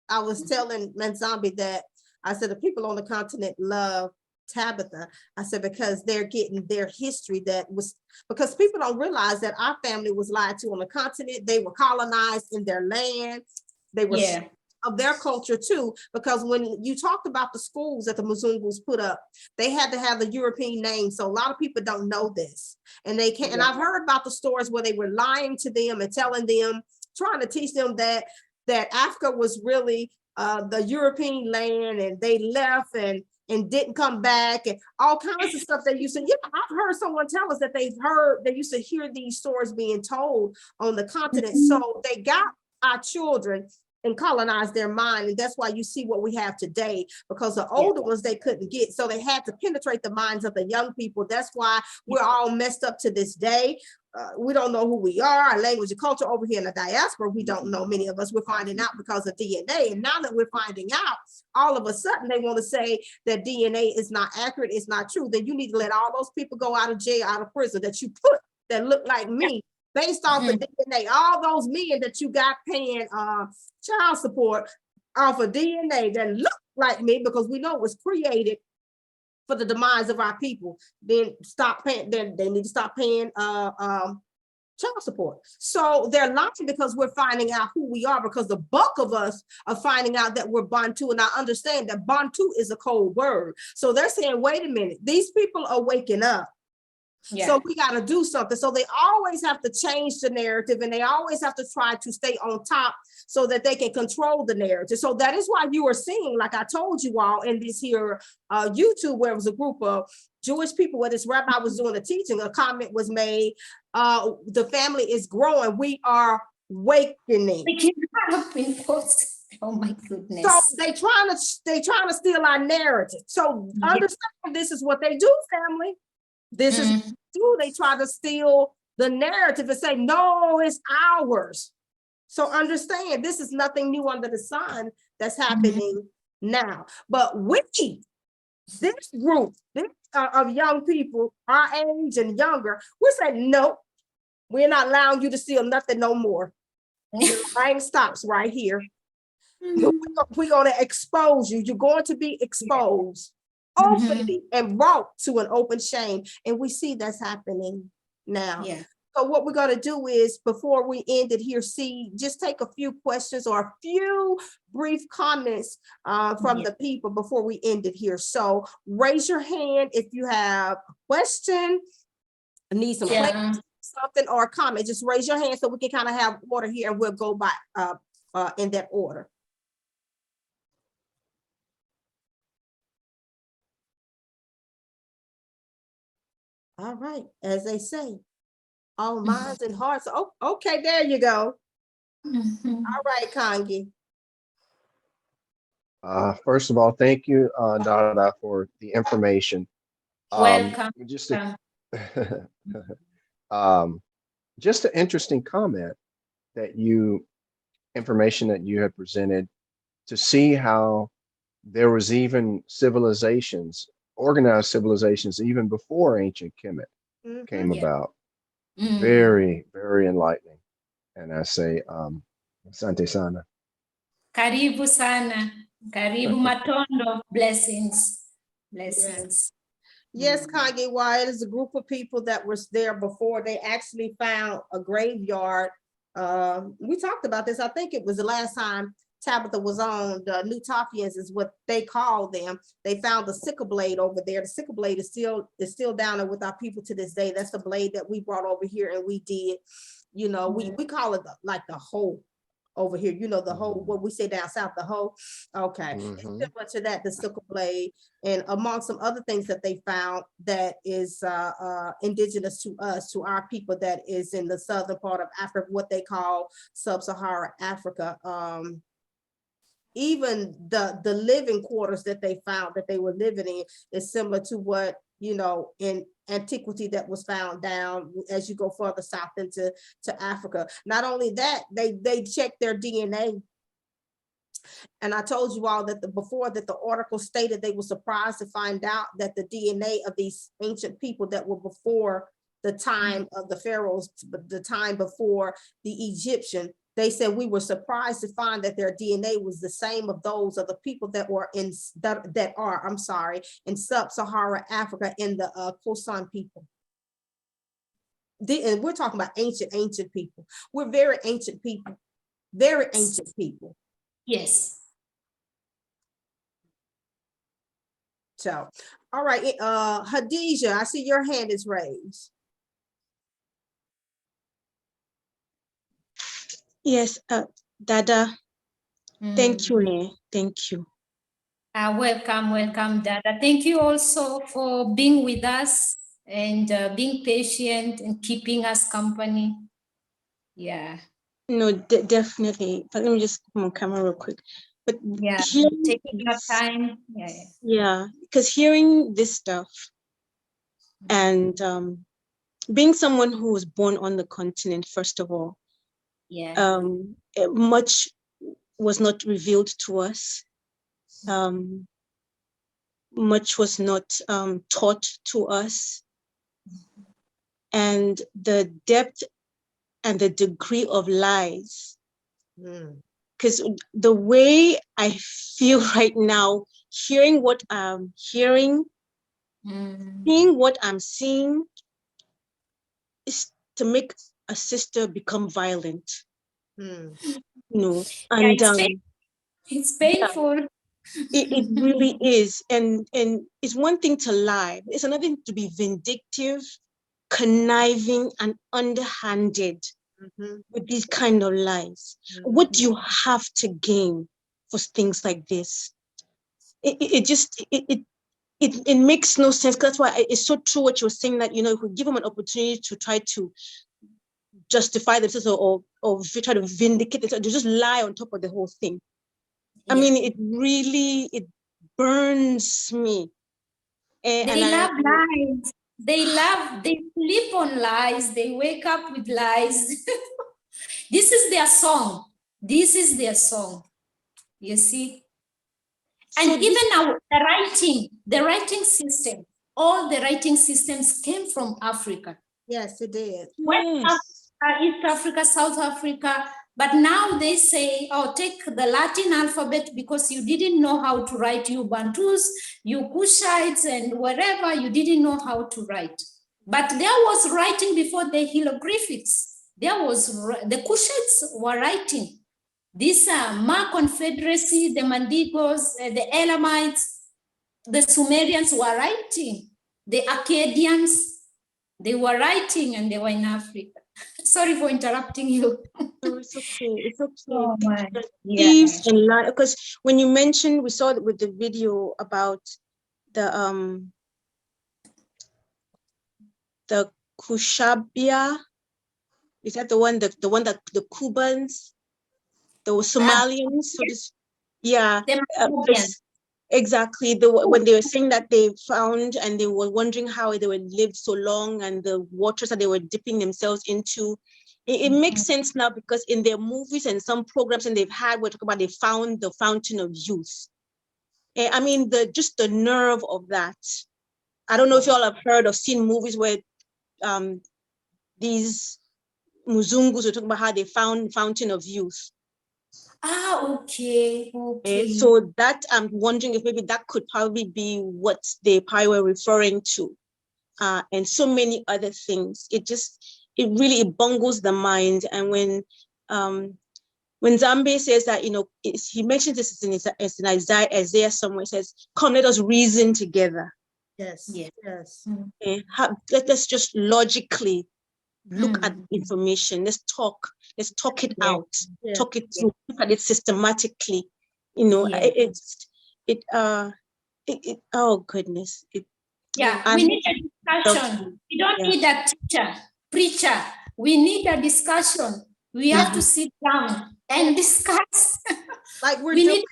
I was telling Zombie that I said the people on the continent love Tabitha. I said because they're getting their history that was, because people don't realize that our family was lied to on the continent. They were colonized in their land. They were of their culture too, because when you talked about the schools that the Mzungus put up, they had to have the European name. So a lot of people don't know this, and they can't. And I've heard about the stories where they were lying to them and telling them, trying to teach them that Africa was really the European land, and they left and didn't come back, and all kinds of stuff they used to. I've heard someone tell us that they used to hear these stories being told on the continent. So they got our children and colonized their mind, and that's why you see what we have today, because the older ones they couldn't get, so they had to penetrate the minds of the young people. That's why we're all messed up to this day. We don't know who we are, our language and culture. Over here in the diaspora, we don't know. Many of us, we're finding out because of DNA, and now that we're finding out, all of a sudden they want to say that DNA is not accurate, it's not true. Then you need to let all those people go out of jail, out of prison that you put that look like me, based off of DNA. All those men that you got paying child support off of DNA that look like me, because we know it was created for the demise of our people, then stop paying. Then they need to stop paying child support. So they're lying because we're finding out who we are, because the bulk of us are finding out that we're Bantu. And I understand that Bantu is a cold word. So they're saying, wait a minute, these people are waking up. Yeah. So we got to do something. So they always have to change the narrative, and they always have to try to stay on top so that they can control the narrative. So that is why you are seeing, like I told you all in this here YouTube, where it was a group of Jewish people where this rabbi was doing a teaching, a comment was made, the family is growing, we are awakening. Oh my goodness. So they trying to steal our narrative. So understand, this is what they do, family. This is what they do. They try to steal the narrative and say, no, it's ours. So understand, this is nothing new under the sun that's happening now. But we, this group of young people, our age and younger, we said, no, we're not allowing you to steal nothing no more. The line stops right here. We're going to expose you. You're going to be exposed openly and brought to an open shame. And we see that's happening now. Yeah. So what we're going to do is, before we end it here, just take a few questions or a few brief comments from the people before we end it here. So raise your hand if you have a question, need some clarity, something, or a comment. Just raise your hand so we can kind of have order here, and we'll go by in that order. All right, as they say, all minds and hearts. Oh, okay, there you go. All right, Kangi. First of all, thank you, Dada, for the information. Welcome. Just just an interesting comment information that you had presented, to see how there was even civilizations, organized civilizations, even before ancient Kemet came about. Very, very enlightening. And I say, Asante sana. Karibu sana. Karibu Matondo. Blessings. Blessings. Yes, Kage, why it is a group of people that was there before. They actually found a graveyard. We talked about this. I think it was the last time Tabitha was on. The Newtopians is what they call them. They found the sickle blade over there. The sickle blade is still down there with our people to this day. That's the blade that we brought over here, and we did, you know, we call it like the hoe over here, you know, the hoe, what we say down south, the hoe. Okay, similar to that, the sickle blade, and among some other things that they found that is indigenous to us, to our people, that is in the southern part of Africa, what they call sub-Saharan Africa. Even the living quarters that they found that they were living in is similar to what, you know, in antiquity that was found down as you go further south into Africa. Not only that, they checked their DNA. And I told you all that before that the article stated they were surprised to find out that the DNA of these ancient people that were before the time of the pharaohs, the time before the Egyptian, they said we were surprised to find that their DNA was the same of those of the people that were in sub-Saharan Africa, in the Khoisan people. And we're talking about ancient people. We're very ancient people, very ancient people. Yes. So, all right, Hadija, I see your hand is raised. Yes, Dada, thank you, thank you. Welcome, Dada. Thank you also for being with us and being patient and keeping us company. Yeah. No, definitely. But let me just come on camera real quick. But yeah, taking your time. Yeah, because hearing this stuff and being someone who was born on the continent, first of all, much was not revealed to us. Much was not taught to us. And the depth and the degree of lies. Mm. Because the way I feel right now, hearing what I'm hearing, seeing what I'm seeing, is to make a sister become violent. Mm. You know, Yeah, and it's yeah, painful. it really is. And it's one thing to lie, it's another thing to be vindictive, conniving, and underhanded Mhm. with these kind of lies. What do you have to gain for things like this? It makes no sense. That's why it's so true what you're saying, that, you know, if we give them an opportunity to try to justify themselves or try to vindicate themselves, they just lie on top of the whole thing. I mean, it really, it burns me. They love lies. They sleep on lies. They wake up with lies. This is their song. This is their song. You see? And So even the writing system, all the writing systems came from Africa. Yes, it did. West yes. Africa, East Africa, South Africa. But now they say, oh, take the Latin alphabet because you didn't know how to write, you Bantus, you Kushites, and wherever, you didn't know how to write. But there was writing before the hieroglyphics. The Kushites were writing. These Ma Confederacy, the Mandigos, the Elamites, the Sumerians were writing. The Akkadians, they were writing, and they were in Africa. Sorry for interrupting you. No, it's okay. It's okay. Oh my, Thieves and lies. Because when you mentioned, we saw it with the video about the Kushabia. Is that the one that the Cubans, the Somalians? So this, yeah. Exactly. When they were saying that they found, and they were wondering how they were lived so long, and the waters that they were dipping themselves into, it makes sense now, because in their movies and some programs and they've had, we're talking about, they found the fountain of youth. I mean, just the nerve of that. I don't know if you all have heard or seen movies where these Muzungus were talking about how they found fountain of youth. Okay. So that, I'm wondering if maybe that could probably be what they probably were referring to, and so many other things. It really bungles the mind. And when Zambe says that, you know, he mentions this in Isaiah somewhere, it says, "Come, let us reason together." Yes. Yes. Let us just logically look at information. Let's talk it out, talk it through, look at it systematically. You know, oh goodness. We need a discussion. We don't need a teacher, preacher. We need a discussion. We have to sit down and discuss. Like we're doing.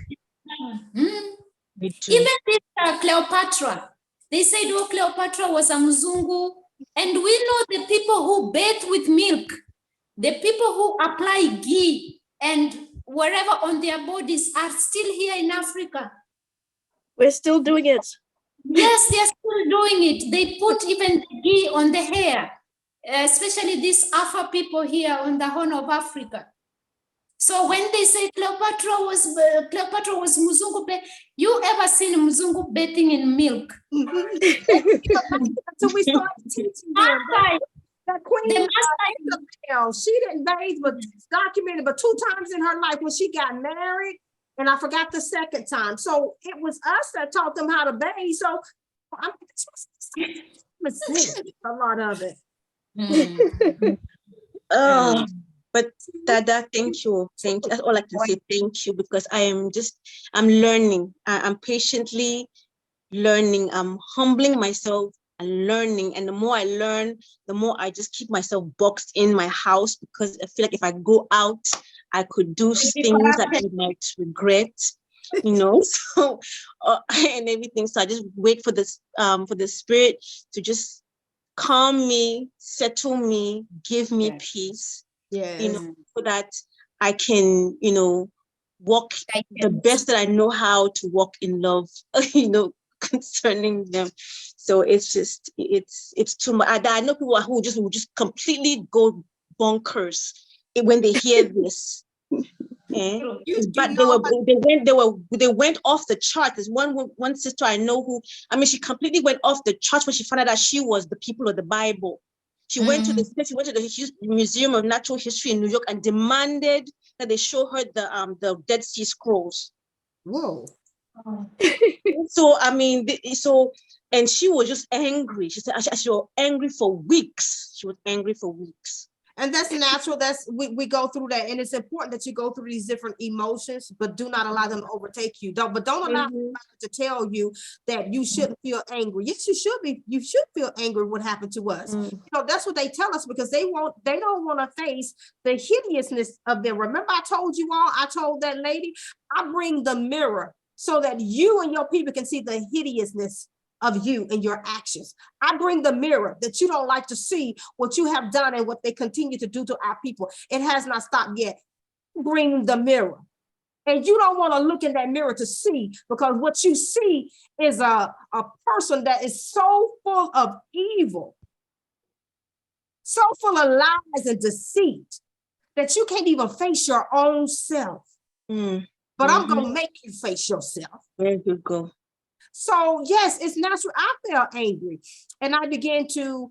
Even this Cleopatra, they said, oh, Cleopatra was a Mzungu. And we know the people who bathe with milk, the people who apply ghee and wherever on their bodies are still here in Africa. We're still doing it. Yes, they're still doing it. They put even the ghee on the hair, especially these Afar people here on the Horn of Africa. So when they say Cleopatra was Mzungu, you ever seen Mzungu bathing in milk? So we started teaching them. That Queen Tabitha, she didn't bathe, but documented, but 2 times in her life when she got married, and I forgot the second time. So it was us that taught them how to bathe. So I mean, this was a lot of it. But Dada, thank you. That's all I can say. Thank you, because I'm learning. I'm patiently learning. I'm humbling myself and learning. And the more I learn, the more I just keep myself boxed in my house, because I feel like if I go out, I could do things that I might regret, you know. So and everything. So I just wait for the spirit to just calm me, settle me, give me peace. You know, so that I can, you know, walk the best that I know how to walk in love, you know, concerning them. So it's just, it's too much. I know people who will just completely go bonkers when they hear this. Eh? You But know, they went off the chart. There's one sister I know who, I mean, she completely went off the chart when she found out that she was the people of the Bible. She went to the Museum of Natural History in New York and demanded that they show her the Dead Sea Scrolls. whoa. So I mean, and she was just angry. She said she was angry for weeks. She was angry for weeks. And that's natural. We go through that, and it's important that you go through these different emotions, but do not allow them to overtake you. Don't allow anybody to tell you that you shouldn't feel angry. Yes, you should be. You should feel angry what happened to us. You know, that's what they tell us, because they don't want to face the hideousness of them. Remember, I told you all, I told that lady, I bring the mirror so that you and your people can see the hideousness of you and your actions. I bring the mirror that you don't like to see what you have done and what they continue to do to our people. It has not stopped yet. Bring the mirror. And you don't want to look in that mirror to see, because what you see is a person that is so full of evil, so full of lies and deceit, that you can't even face your own self. But I'm going to make you face yourself. There you go. So yes, it's natural. I felt angry, and I began to,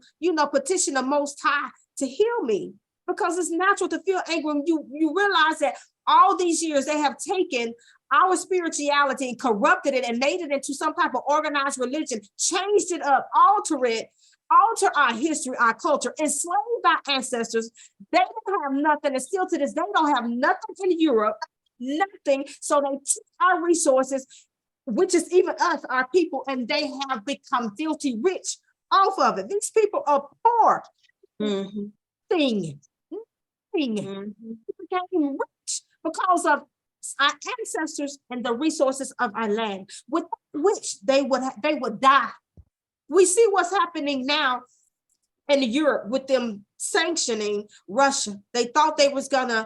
petition the Most High to heal me, because it's natural to feel angry when you realize that all these years they have taken our spirituality and corrupted it and made it into some type of organized religion, changed it up, alter our history, our culture, enslaved our ancestors. They don't have nothing, and still to this day don't have nothing in Europe, nothing. So they took our resources, which is even us, our people, and they have become filthy rich off of it. These people are poor. Nothing. Became rich because of our ancestors and the resources of our land, with which they would die. We see what's happening now in Europe with them sanctioning Russia. They thought they was gonna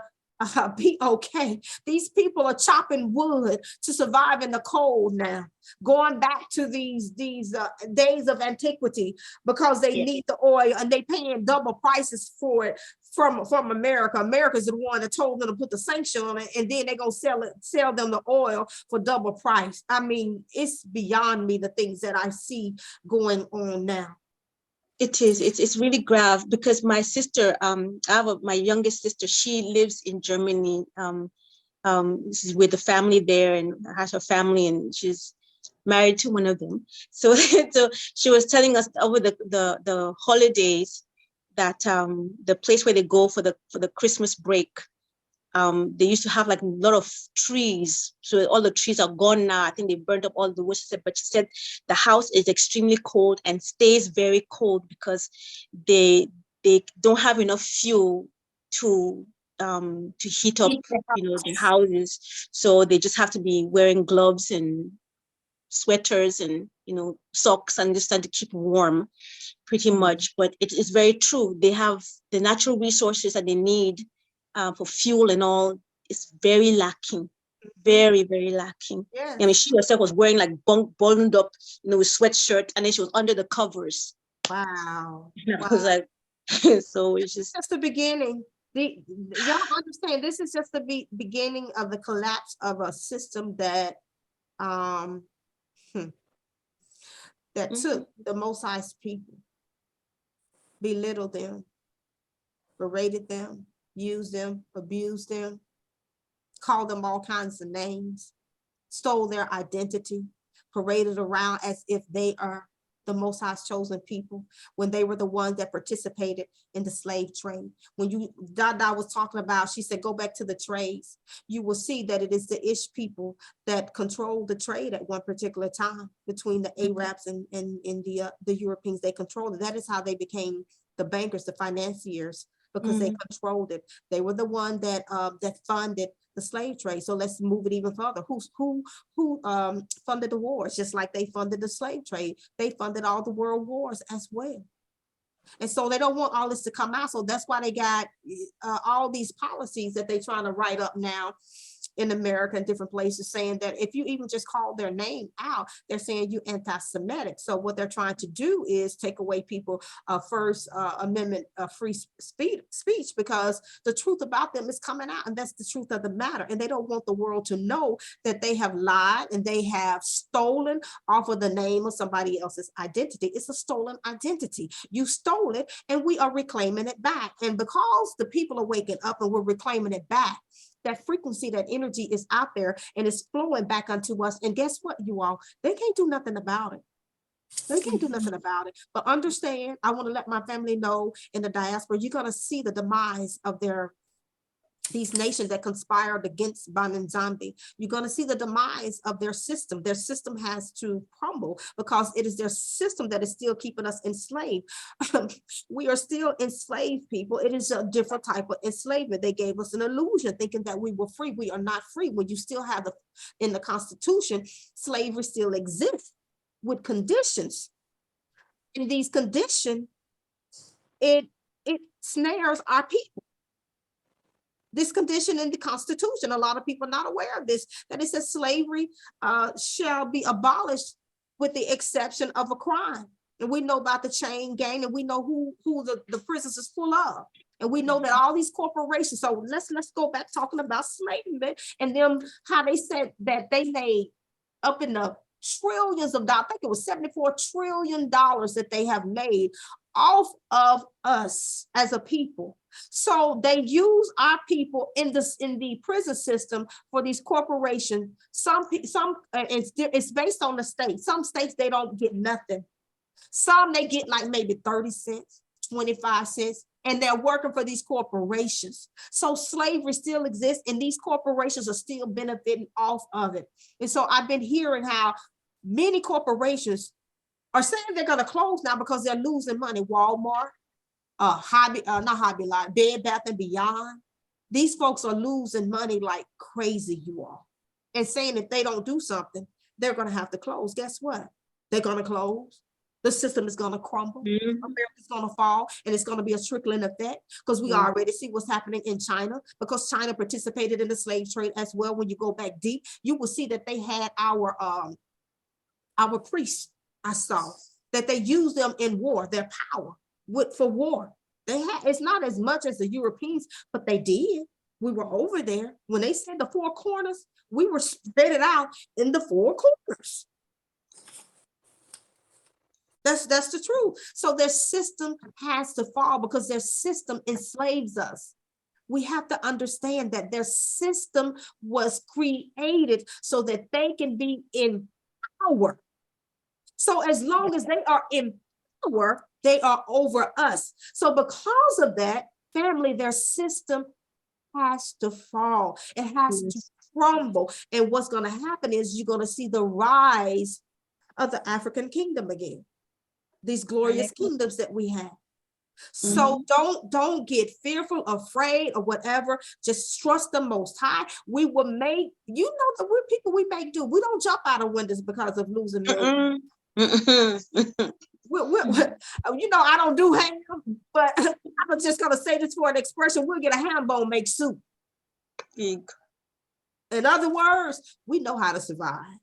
be okay. These people are chopping wood to survive in the cold now, going back to these days of antiquity, because they need the oil, and they paying double prices for it from America. America's the one that told them to put the sanction on it, and then they gonna sell them the oil for double price. I mean, it's beyond me, the things that I see going on now. It is. It's really grave, because my sister, my youngest sister, she lives in Germany. She's with the family there and has her family, and she's married to one of them. So, so she was telling us over the holidays that the place where they go for the Christmas break, they used to have like a lot of trees. So all the trees are gone now. I think they burned up all the wood. But she said the house is extremely cold and stays very cold because they don't have enough fuel to heat up, the houses. So they just have to be wearing gloves and sweaters and, socks, and just trying to keep warm pretty much. But it is very true. They have the natural resources that they need for fuel and all. Is very lacking, very, very lacking. Yes. I mean, she herself was wearing like buttoned up, with sweatshirt, and then she was under the covers. Wow. I was like, so it's just the beginning. Y'all understand, this is just the beginning of the collapse of a system that took the Most High's people, belittled them, berated them, used them, abused them, called them all kinds of names, stole their identity, paraded around as if they are the Most High's chosen people, when they were the ones that participated in the slave trade. When Dada was talking about, she said, go back to the trades. You will see that it is the Ish people that controlled the trade at one particular time between the Arabs and the Europeans. They controlled it. That is how they became the bankers, the financiers, because they controlled it. They were the one that funded the slave trade. So let's move it even further. Who funded the wars? Just like they funded the slave trade, they funded all the world wars as well. And so they don't want all this to come out. So that's why they got all these policies that they're trying to write up now in America and different places saying that if you even just call their name out, they're saying you anti-Semitic. So what they're trying to do is take away people First Amendment free speech, because the truth about them is coming out, and that's the truth of the matter. And they don't want the world to know that they have lied and they have stolen off of the name of somebody else's identity. It's a stolen identity. You stole it, and we are reclaiming it back. And because the people are waking up and we're reclaiming it back, that frequency, that energy is out there and it's flowing back unto us. And guess what, you all? They can't do nothing about it. They can't do nothing about it. But understand, I want to let my family know in the diaspora, you're going to see the demise of these nations that conspired against Banzambi. You're going to see the demise of their system. Their system has to crumble because it is their system that is still keeping us enslaved. We are still enslaved people. It is a different type of enslavement. They gave us an illusion thinking that we were free. We are not free. When you still have in the Constitution, slavery still exists with conditions. In these conditions, it snares our people. This condition in the Constitution, a lot of people are not aware of this, that it says slavery shall be abolished with the exception of a crime. And we know about the chain gang, and we know who the prisons is full of. And we know that all these corporations, so let's go back talking about slavery and them, how they said that they made up in the trillions of dollars, I think it was $74 trillion that they have made off of us as a people. So they use our people in the prison system for these corporations. It's based on the state. Some states, they don't get nothing. Some they get like maybe 30 cents, 25 cents, and they're working for these corporations. So slavery still exists, and these corporations are still benefiting off of it. And so I've been hearing how many corporations are saying they're going to close now because they're losing money. Walmart, Bed Bath and Beyond. These folks are losing money like crazy, you all. And saying if they don't do something, they're going to have to close. Guess what? They're going to close. The system is going to crumble. America's going to fall, and it's going to be a trickling effect, because we already see what's happening in China, because China participated in the slave trade as well. When you go back deep, you will see that they had our priests. I saw that they used them in war, their power for war. It's not as much as the Europeans, but they did. We were over there. When they said the four corners, we were spread it out in the four corners. That's the truth. So their system has to fall because their system enslaves us. We have to understand that their system was created so that they can be in power. So as long as they are in power, they are over us. So because of that, family, their system has to fall. It has to crumble. And what's going to happen is you're going to see the rise of the African kingdom again. These glorious kingdoms that we have. So don't get fearful, afraid, or whatever. Just trust the Most High. We will make, you know, that we're people, we make do. We don't jump out of windows because of losing millions. You know, I don't do ham, but I'm just gonna say this for an expression. We'll get a ham bone, make soup. In other words, we know how to survive.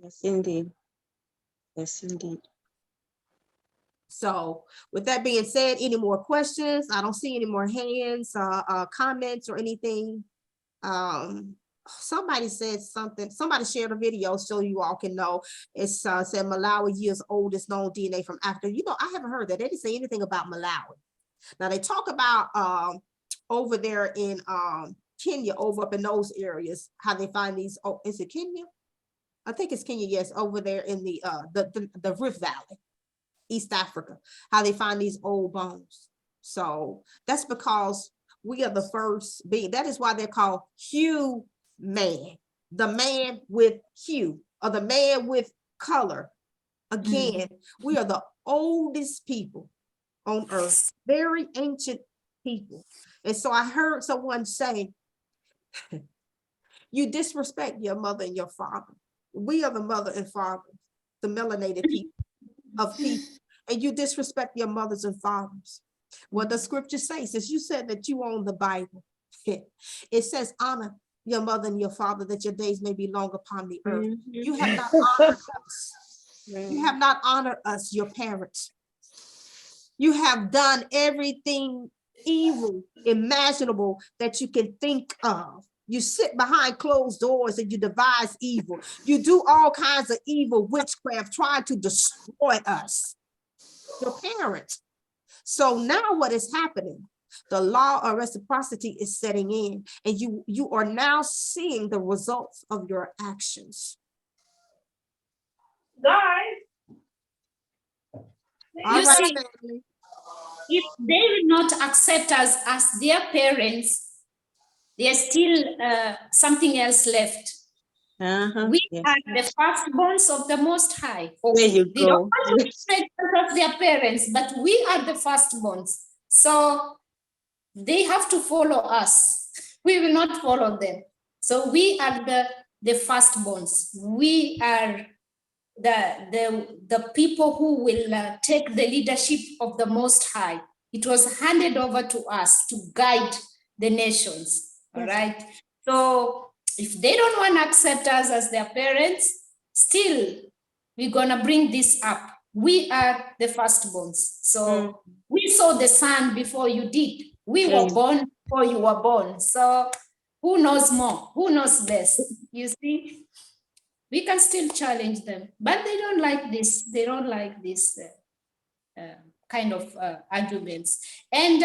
Yes, indeed. Yes, indeed. So with that being said, any more questions? I don't see any more hands, comments or anything. Somebody said something, somebody shared a video so you all can know. It's said Malawi years oldest known DNA from Africa. You know, I haven't heard that. They didn't say anything about Malawi. Now they talk about over there in Kenya, over up in those areas, how they find these, oh, is it Kenya? I think it's Kenya, yes, over there in the Rift Valley, East Africa, how they find these old bones. So that's because we are the first being. That is why they're called hue man, the man with hue, or the man with color. Again, we are the oldest people on earth, very ancient people. And so I heard someone say, you disrespect your mother and your father. We are the mother and father, the melanated people of people, and you disrespect your mothers and fathers. What the scripture says, since you said that you own the Bible, it says honor your mother and your father, that your days may be long upon the earth. Mhm. You have not honored us. You have not honored us, your parents. You have done everything evil imaginable that you can think of. You sit behind closed doors and you devise evil. You do all kinds of evil witchcraft trying to destroy us, your parents. So now what is happening? The law of reciprocity is setting in, and you are now seeing the results of your actions. You see, family. if they will not accept us as their parents, there's still something else left. We Yes. are the firstborns of the Most High. There you They don't go. want to be pregnant of their parents, but we are the firstborns. So they have to follow us. We will not follow them. So we are the firstborns. We are the people who will take the leadership of the Most High. It was handed over to us to guide the nations. All right. So if they don't want to accept us as their parents, still we're gonna bring this up. We are the firstborns. So we saw the sun before you did. We were born before you were born. So who knows more? Who knows best? You see? We can still challenge them, but they don't like this. They don't like this kind of arguments. And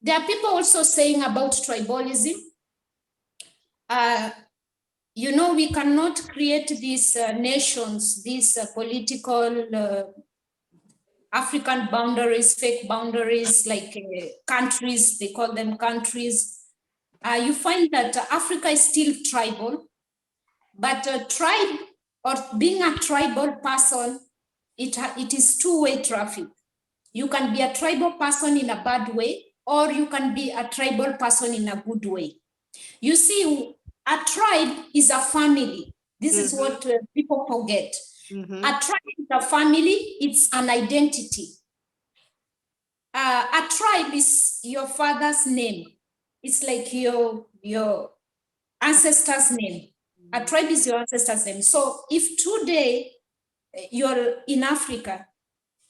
there are people also saying about tribalism. You know, we cannot create these nations, these political African boundaries, fake boundaries, like countries, they call them countries. You find that Africa is still tribal. But a tribe, or being a tribal person, it is two-way traffic. You can be a tribal person in a bad way, or you can be a tribal person in a good way. You see, a tribe is a family. This is what people forget. A tribe is a family, it's an identity. A tribe is your father's name. It's like your ancestor's name. A tribe is your ancestor's name. So if today you're in Africa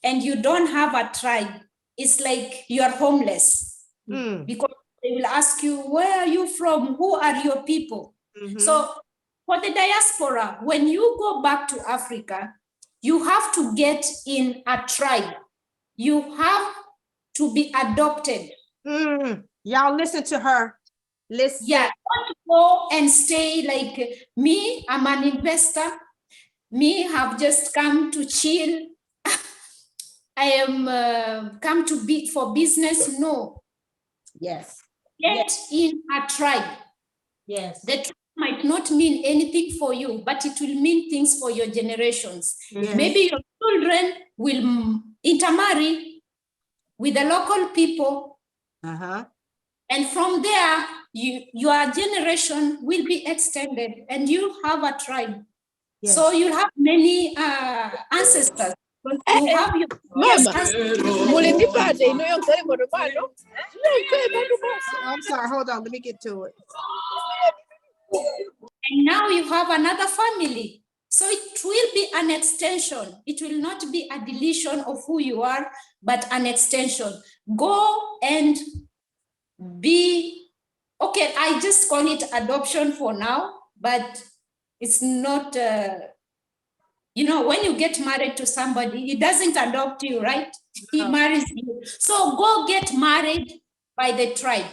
and you don't have a tribe, it's like you're homeless. Because they will ask you, where are you from? Who are your people? So for the diaspora, when you go back to Africa, you have to get in a tribe. You have to be adopted. Y'all listen to her. Listen. Yeah, don't go and stay like me, I'm an investor. Me, have just come to chill. I am come to be for business. No. Yes. Get in a tribe. Yes. The tribe might not mean anything for you, but it will mean things for your generations. Maybe your children will intermarry with the local people. And from there, your generation will be extended and you have a tribe. So you have many ancestors. You have your I'm sorry, hold on, let me get to it. And now you have another family. So it will be an extension. It will not be a deletion of who you are, but an extension. Go and be, okay, I just call it adoption for now, but it's not, you know, when you get married to somebody, he doesn't adopt you, right? He marries you. So go get married by the tribe.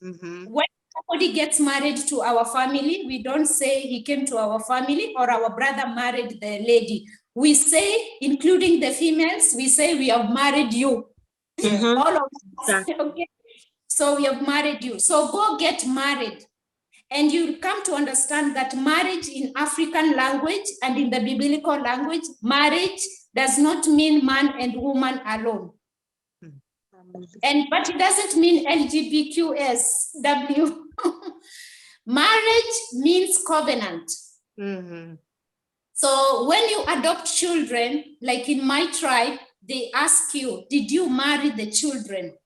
When somebody gets married to our family, we don't say he came to our family or our brother married the lady. We say, including the females, we say we have married you. All of us, okay? So we have married you. So go get married. And you'll come to understand that marriage in African language and in the biblical language, marriage does not mean man and woman alone. But it doesn't mean LGBTQSW. Marriage means covenant. So when you adopt children, like in my tribe, they ask you, did you marry the children?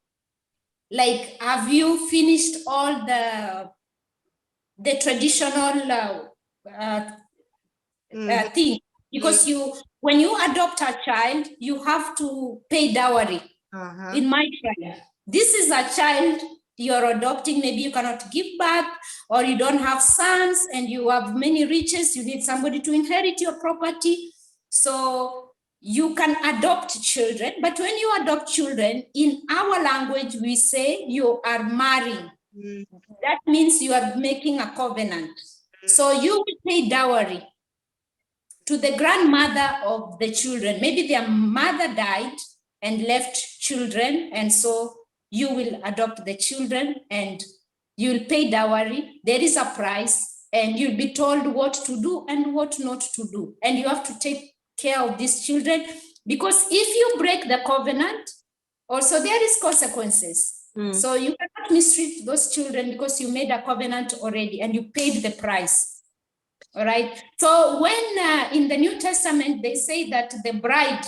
Like, have you finished all the the traditional thing, because when you adopt a child, you have to pay dowry. In my tribe, this is a child you're adopting. Maybe you cannot give birth, or you don't have sons and you have many riches, you need somebody to inherit your property, so you can adopt children. But when you adopt children, in our language we say you are marrying. That means you are making a covenant. So you will pay dowry to the grandmother of the children. Maybe their mother died and left children, and so you will adopt the children and you'll pay dowry. There is a price, and you'll be told what to do and what not to do. And you have to take care of these children, because if you break the covenant, also there is consequences. So you cannot mistreat those children, because you made a covenant already and you paid the price. All right. So when in the New Testament, they say that the bride,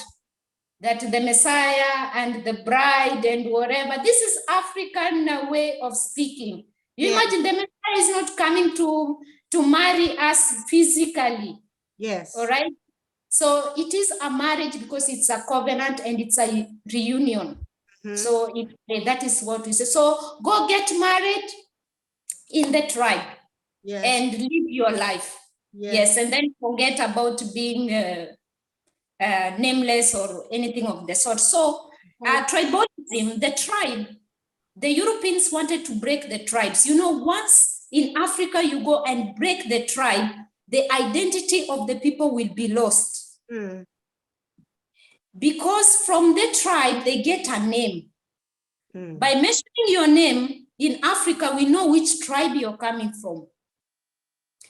that the Messiah and the bride and whatever, this is African way of speaking. You imagine the Messiah is not coming to marry us physically. Yes. All right. So it is a marriage because it's a covenant and it's a reunion. So that is what we say. So go get married in the tribe and live your life. Yes. And then forget about being nameless or anything of the sort. So tribalism, the tribe, the Europeans wanted to break the tribes. You know, once in Africa you go and break the tribe, the identity of the people will be lost. Because from the tribe, they get a name. By mentioning your name in Africa, we know which tribe you're coming from.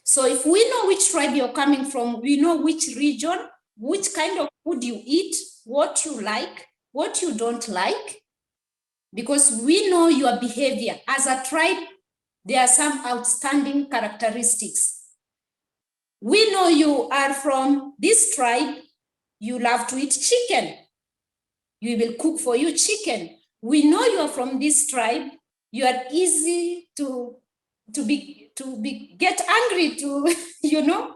So if we know which tribe you're coming from, we know which region, which kind of food you eat, what you like, what you don't like, because we know your behavior. As a tribe, there are some outstanding characteristics. We know you are from this tribe, you love to eat chicken. We will cook for you chicken. We know you are from this tribe, you are easy to get angry, to, you know,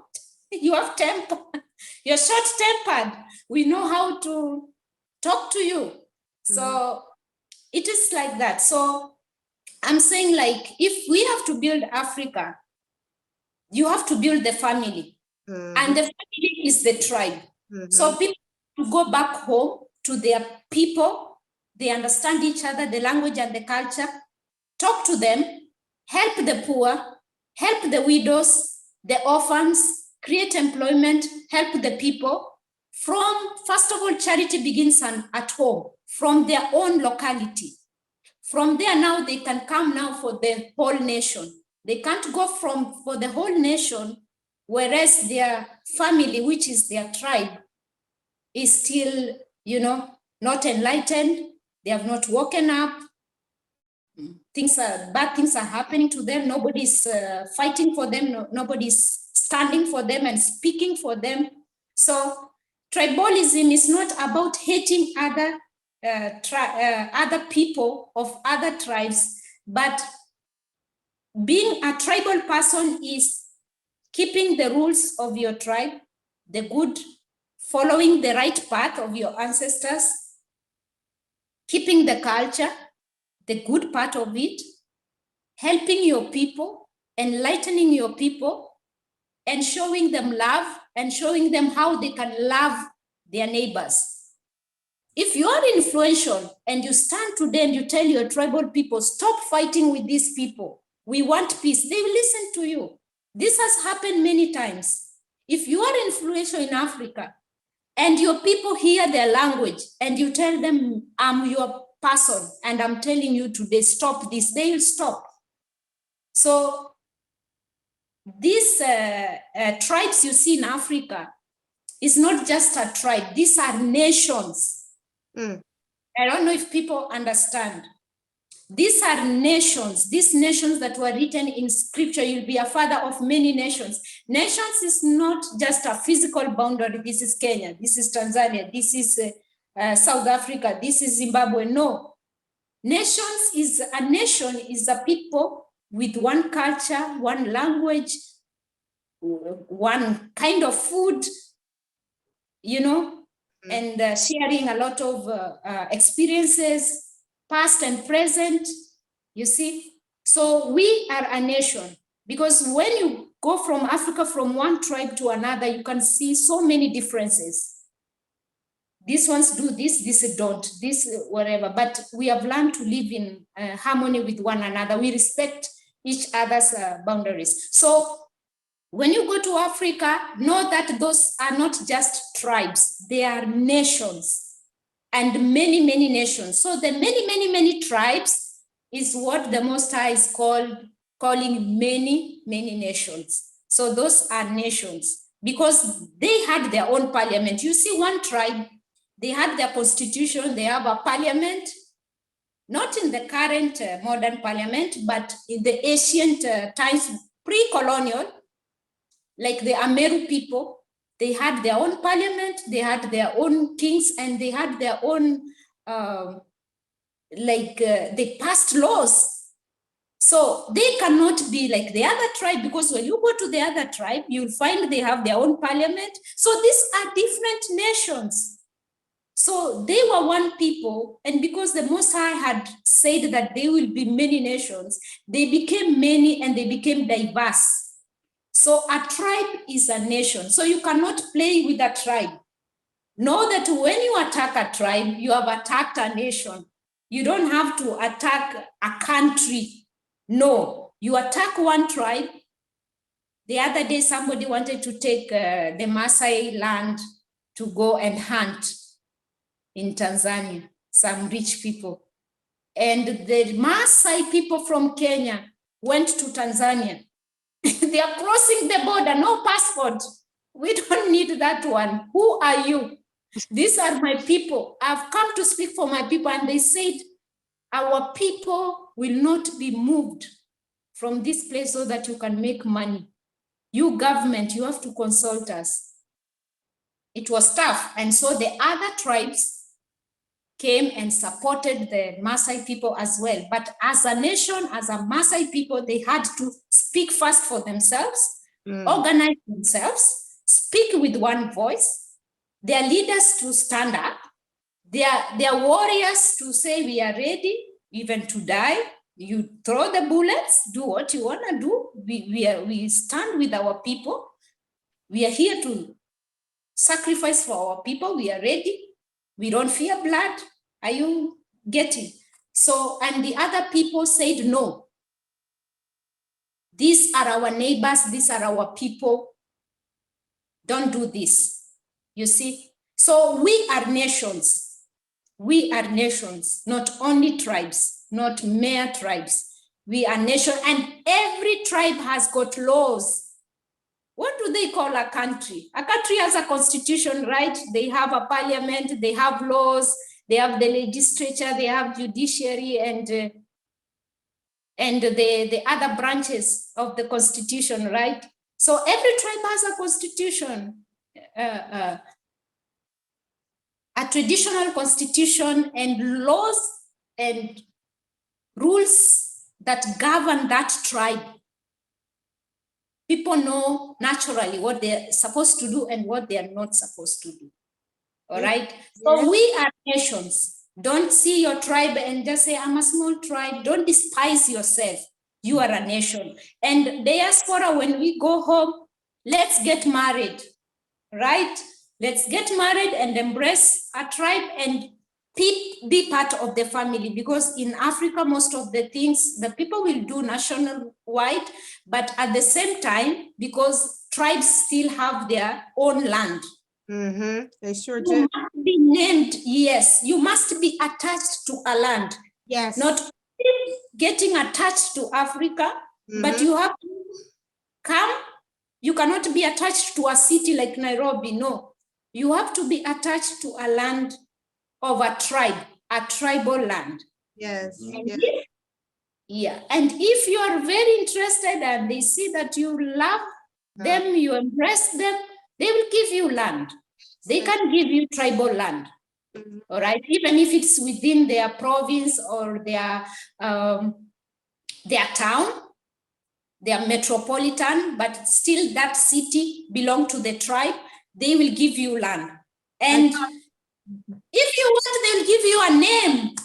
you have temper, you're short-tempered. We know how to talk to you. So it is like that. So I'm saying, like, if we have to build Africa, you have to build the family. And the family is the tribe. So people to go back home to their people, they understand each other, the language and the culture, talk to them, help the poor, help the widows, the orphans, create employment, help the people. From, first of all, charity begins at home, from their own locality. From there now, they can come now for the whole nation. They can't go for the whole nation, whereas their family, which is their tribe, is still, you know, not enlightened. They have not woken up. Bad things are happening to them. Nobody's fighting for them. Nobody's standing for them and speaking for them. So tribalism is not about hating other people of other tribes, but being a tribal person is keeping the rules of your tribe, the good, following the right path of your ancestors, keeping the culture, the good part of it, helping your people, enlightening your people, and showing them love and showing them how they can love their neighbors. If you are influential and you stand today and you tell your tribal people, stop fighting with these people, we want peace, they will listen to you. This has happened many times. If you are influential in Africa and your people hear their language and you tell them, I'm your person and I'm telling you today, stop this, they will stop. So these tribes you see in Africa is not just a tribe, these are nations. I don't know if people understand. These are nations, these nations that were written in scripture, you'll be a father of many nations. Nations is not just a physical boundary, this is Kenya, this is Tanzania, this is South Africa, this is Zimbabwe, no. A nation is a people with one culture, one language, one kind of food, you know, and sharing a lot of experiences, past and present, you see. So we are a nation, because when you go from Africa, from one tribe to another, you can see so many differences. These ones do this, this don't, this whatever, but we have learned to live in harmony with one another. We respect each other's boundaries. So when you go to Africa, know that those are not just tribes, they are nations, and many, many nations. So the many, many, many tribes is what the Most High is calling many, many nations. So those are nations, because they had their own parliament. You see, one tribe, they had their constitution, they have a parliament, not in the current modern parliament, but in the ancient times, pre-colonial, like the Ameru people, they had their own parliament, they had their own kings, and they had their own, they passed laws. So they cannot be like the other tribe, because when you go to the other tribe, you'll find they have their own parliament. So these are different nations. So they were one people, and because the Most High had said that they will be many nations, they became many and they became diverse. So a tribe is a nation. So you cannot play with a tribe. Know that when you attack a tribe, you have attacked a nation. You don't have to attack a country. No, you attack one tribe. The other day, somebody wanted to take the Maasai land to go and hunt in Tanzania, some rich people. And the Maasai people from Kenya went to Tanzania. They are crossing the border, no passport. We don't need that one. Who are you? These are my people. I've come to speak for my people. And they said, our people will not be moved from this place so that you can make money. You government, you have to consult us. It was tough. And so the other tribes came and supported the Maasai people as well. But as a nation, as a Maasai people, they had to speak first for themselves, organize themselves, speak with one voice, their leaders to stand up, their warriors to say, we are ready even to die. You throw the bullets, do what you want to do. We stand with our people. We are here to sacrifice for our people. We are ready. We don't fear blood. Are you getting? So, and the other people said, no. These are our neighbors. These are our people. Don't do this. You see? So we are nations. We are nations, not only tribes, not mere tribes. We are nation, and every tribe has got laws. What do they call a country? A country has a constitution, right? They have a parliament, they have laws, they have the legislature, they have judiciary, and the other branches of the constitution, right? So every tribe has a constitution, a traditional constitution, and laws and rules that govern that tribe. People know naturally what they're supposed to do and what they are not supposed to do. All right. So we are nations. Don't see your tribe and just say, I'm a small tribe. Don't despise yourself. You are a nation. And diaspora, when we go home, let's get married, right? Let's get married and embrace a tribe and be part of the family, because in Africa, most of the things the people will do national-wide, but at the same time, because tribes still have their own land. They sure You do. must be named, yes. You must be attached to a land. Yes. Not getting attached to Africa, but you have to come. You cannot be attached to a city like Nairobi, no. You have to be attached to a land of a tribe, a tribal land. Yes. And and if you are very interested and they see that you love them, you embrace them, they will give you land. They can give you tribal land, all right? Even if it's within their province or their town, they are metropolitan, but still that city belong to the tribe, they will give you land. And if you want, they'll give you a name.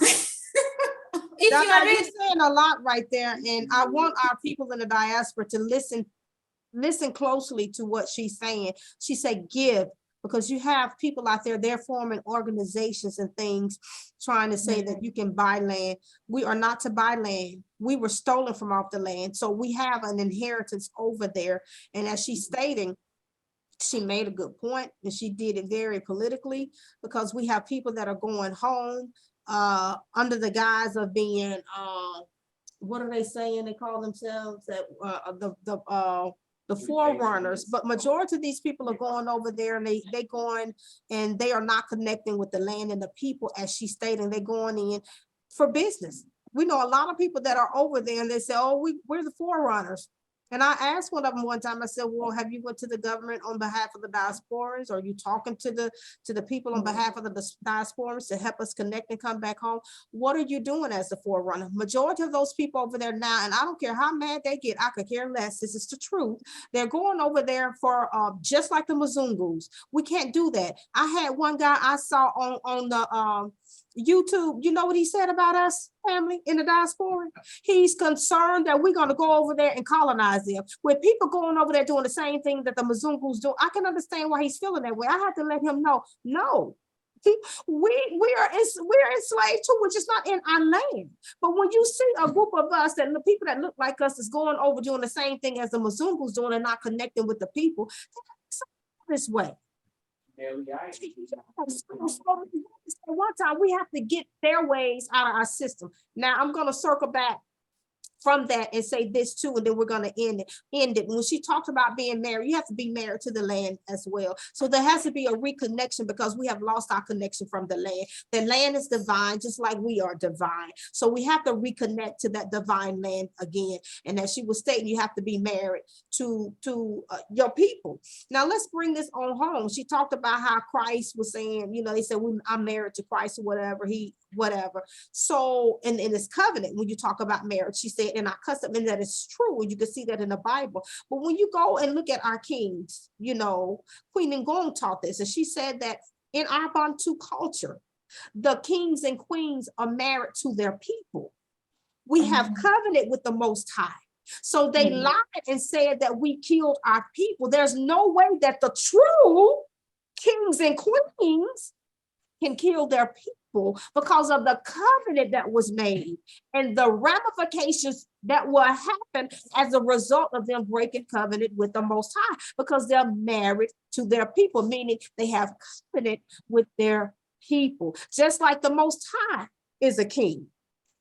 If you are You're ready. saying a lot right there, and I want our people in the diaspora to listen closely to what she's saying. She said give, because you have people out there, they're forming organizations and things trying to say that you can buy land. We are not to buy land. We were stolen from off the land. So we have an inheritance over there. And as she's stating, she made a good point, and she did it very politically, because we have people that are going home under the guise of being what are they saying? They call themselves that the forerunners, but majority of these people are going over there, and they going and they are not connecting with the land and the people, as she's stating. They're going in for business. We know a lot of people that are over there, and they say, oh, we're the forerunners. And I asked one of them one time, I said, well, have you went to the government on behalf of the diasporans? Are you talking to the people on behalf of the diasporans to help us connect and come back home? What are you doing as the forerunner? Majority of those people over there now, and I don't care how mad they get, I could care less. This is the truth. They're going over there for just like the Mzungus. We can't do that. I had one guy I saw on the YouTube, you know what he said about us, family in the diaspora? He's concerned that we're going to go over there and colonize them. With people going over there doing the same thing that the Mzungus do, I can understand why he's feeling that way. I have to let him know, no, we are enslaved too, which is not in our land. But when you see a group of us, and the people that look like us is going over doing the same thing as the Mzungus doing and not connecting with the people, this way. One time we have to get their ways out of our system. Now I'm going to circle back from that and say this too, and then we're going to end it. When she talked about being married, you have to be married to the land as well. So there has to be a reconnection, because we have lost our connection from the land. The land is divine, just like we are divine. So we have to reconnect to that divine land again. And as she was stating, you have to be married to your people. Now let's bring this on home. She talked about how Christ was saying, you know, they said, I'm married to Christ or whatever. So in this covenant, when you talk about marriage, she said in our custom, and that is true, and you can see that in the Bible. But when you go and look at our kings, you know, Queen Ngong taught this, and she said that in our Bantu culture, the kings and queens are married to their people. We have covenant with the Most High. So they lied and said that we killed our people. There's no way that the true kings and queens can kill their people, because of the covenant that was made and the ramifications that will happen as a result of them breaking covenant with the Most High, because they're married to their people, meaning they have covenant with their people, just like the Most High is a king,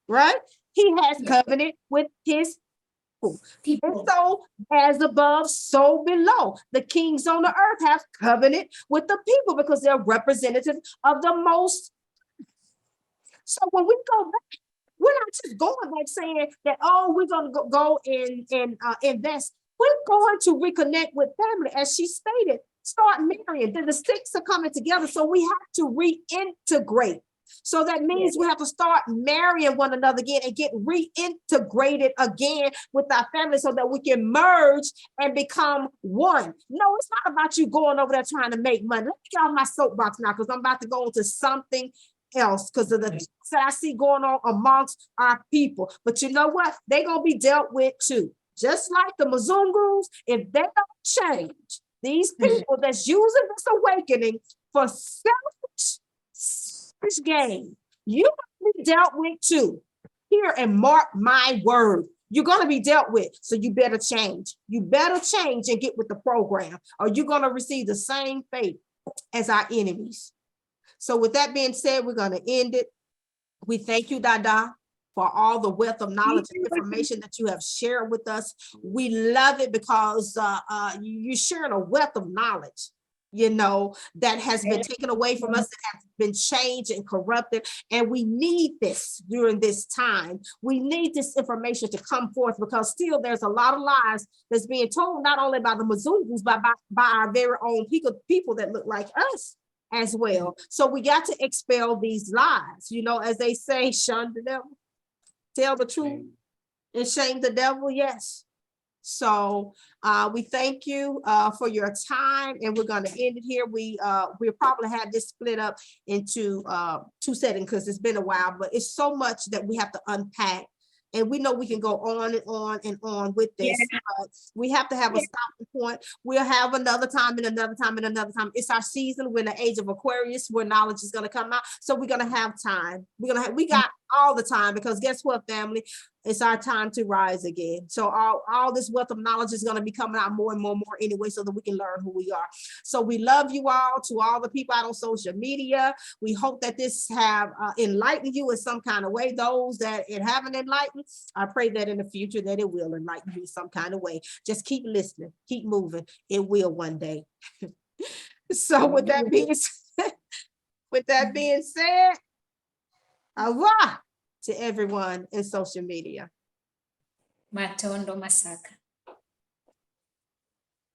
right? He has covenant with his people. And so as above, so below. The kings on the earth have covenant with the people, because they're representatives of the Most. So when we go back, we're not just going back saying that, oh, we're going to go and invest. We're going to reconnect with family, as she stated. Start marrying. The sticks are coming together, so we have to reintegrate. So that means we have to start marrying one another again and get reintegrated again with our family, so that we can merge and become one. No, it's not about you going over there trying to make money. Let me get off my soapbox now, because I'm about to go into something else, because of the things that I see going on amongst our people. But you know what? They're going to be dealt with too. Just like the Mzungus, if they don't change, these people that's using this awakening for selfish gain, you're going to be dealt with too. Here, and mark my word, you're going to be dealt with. So you better change. You better change and get with the program, or you're going to receive the same fate as our enemies. So with that being said, we're going to end it. We thank you, Dada, for all the wealth of knowledge and information that you have shared with us. We love it, because you're sharing a wealth of knowledge, you know, that has been taken away from us, that has been changed and corrupted. And we need this during this time. We need this information to come forth, because still there's a lot of lies that's being told, not only by the Mzungus, but by our very own people that look like us as well. So we got to expel these lies, you know, as they say, shun the devil, tell the truth, and shame the devil. Yes. So we thank you for your time, and we're going to end it here. We'll probably have this split up into 2 settings because it's been a while, but it's so much that we have to unpack. And we know we can go on and on and on with this, but we have to have a stopping point. We'll have another time and another time and another time. It's our season. We're in the age of Aquarius where knowledge is going to come out. So we're going to have time. We got all the time, because guess what, family? It's our time to rise again. So all this wealth of knowledge is going to be coming out more and more anyway, so that we can learn who we are. So we love you all. To all the people out on social media, we hope that this have enlightened you in some kind of way. Those that it haven't enlightened, I pray that in the future that it will enlighten you in some kind of way. Just keep listening, keep moving. It will one day. So with that being said, au revoir to everyone in social media. Matondo Masaka.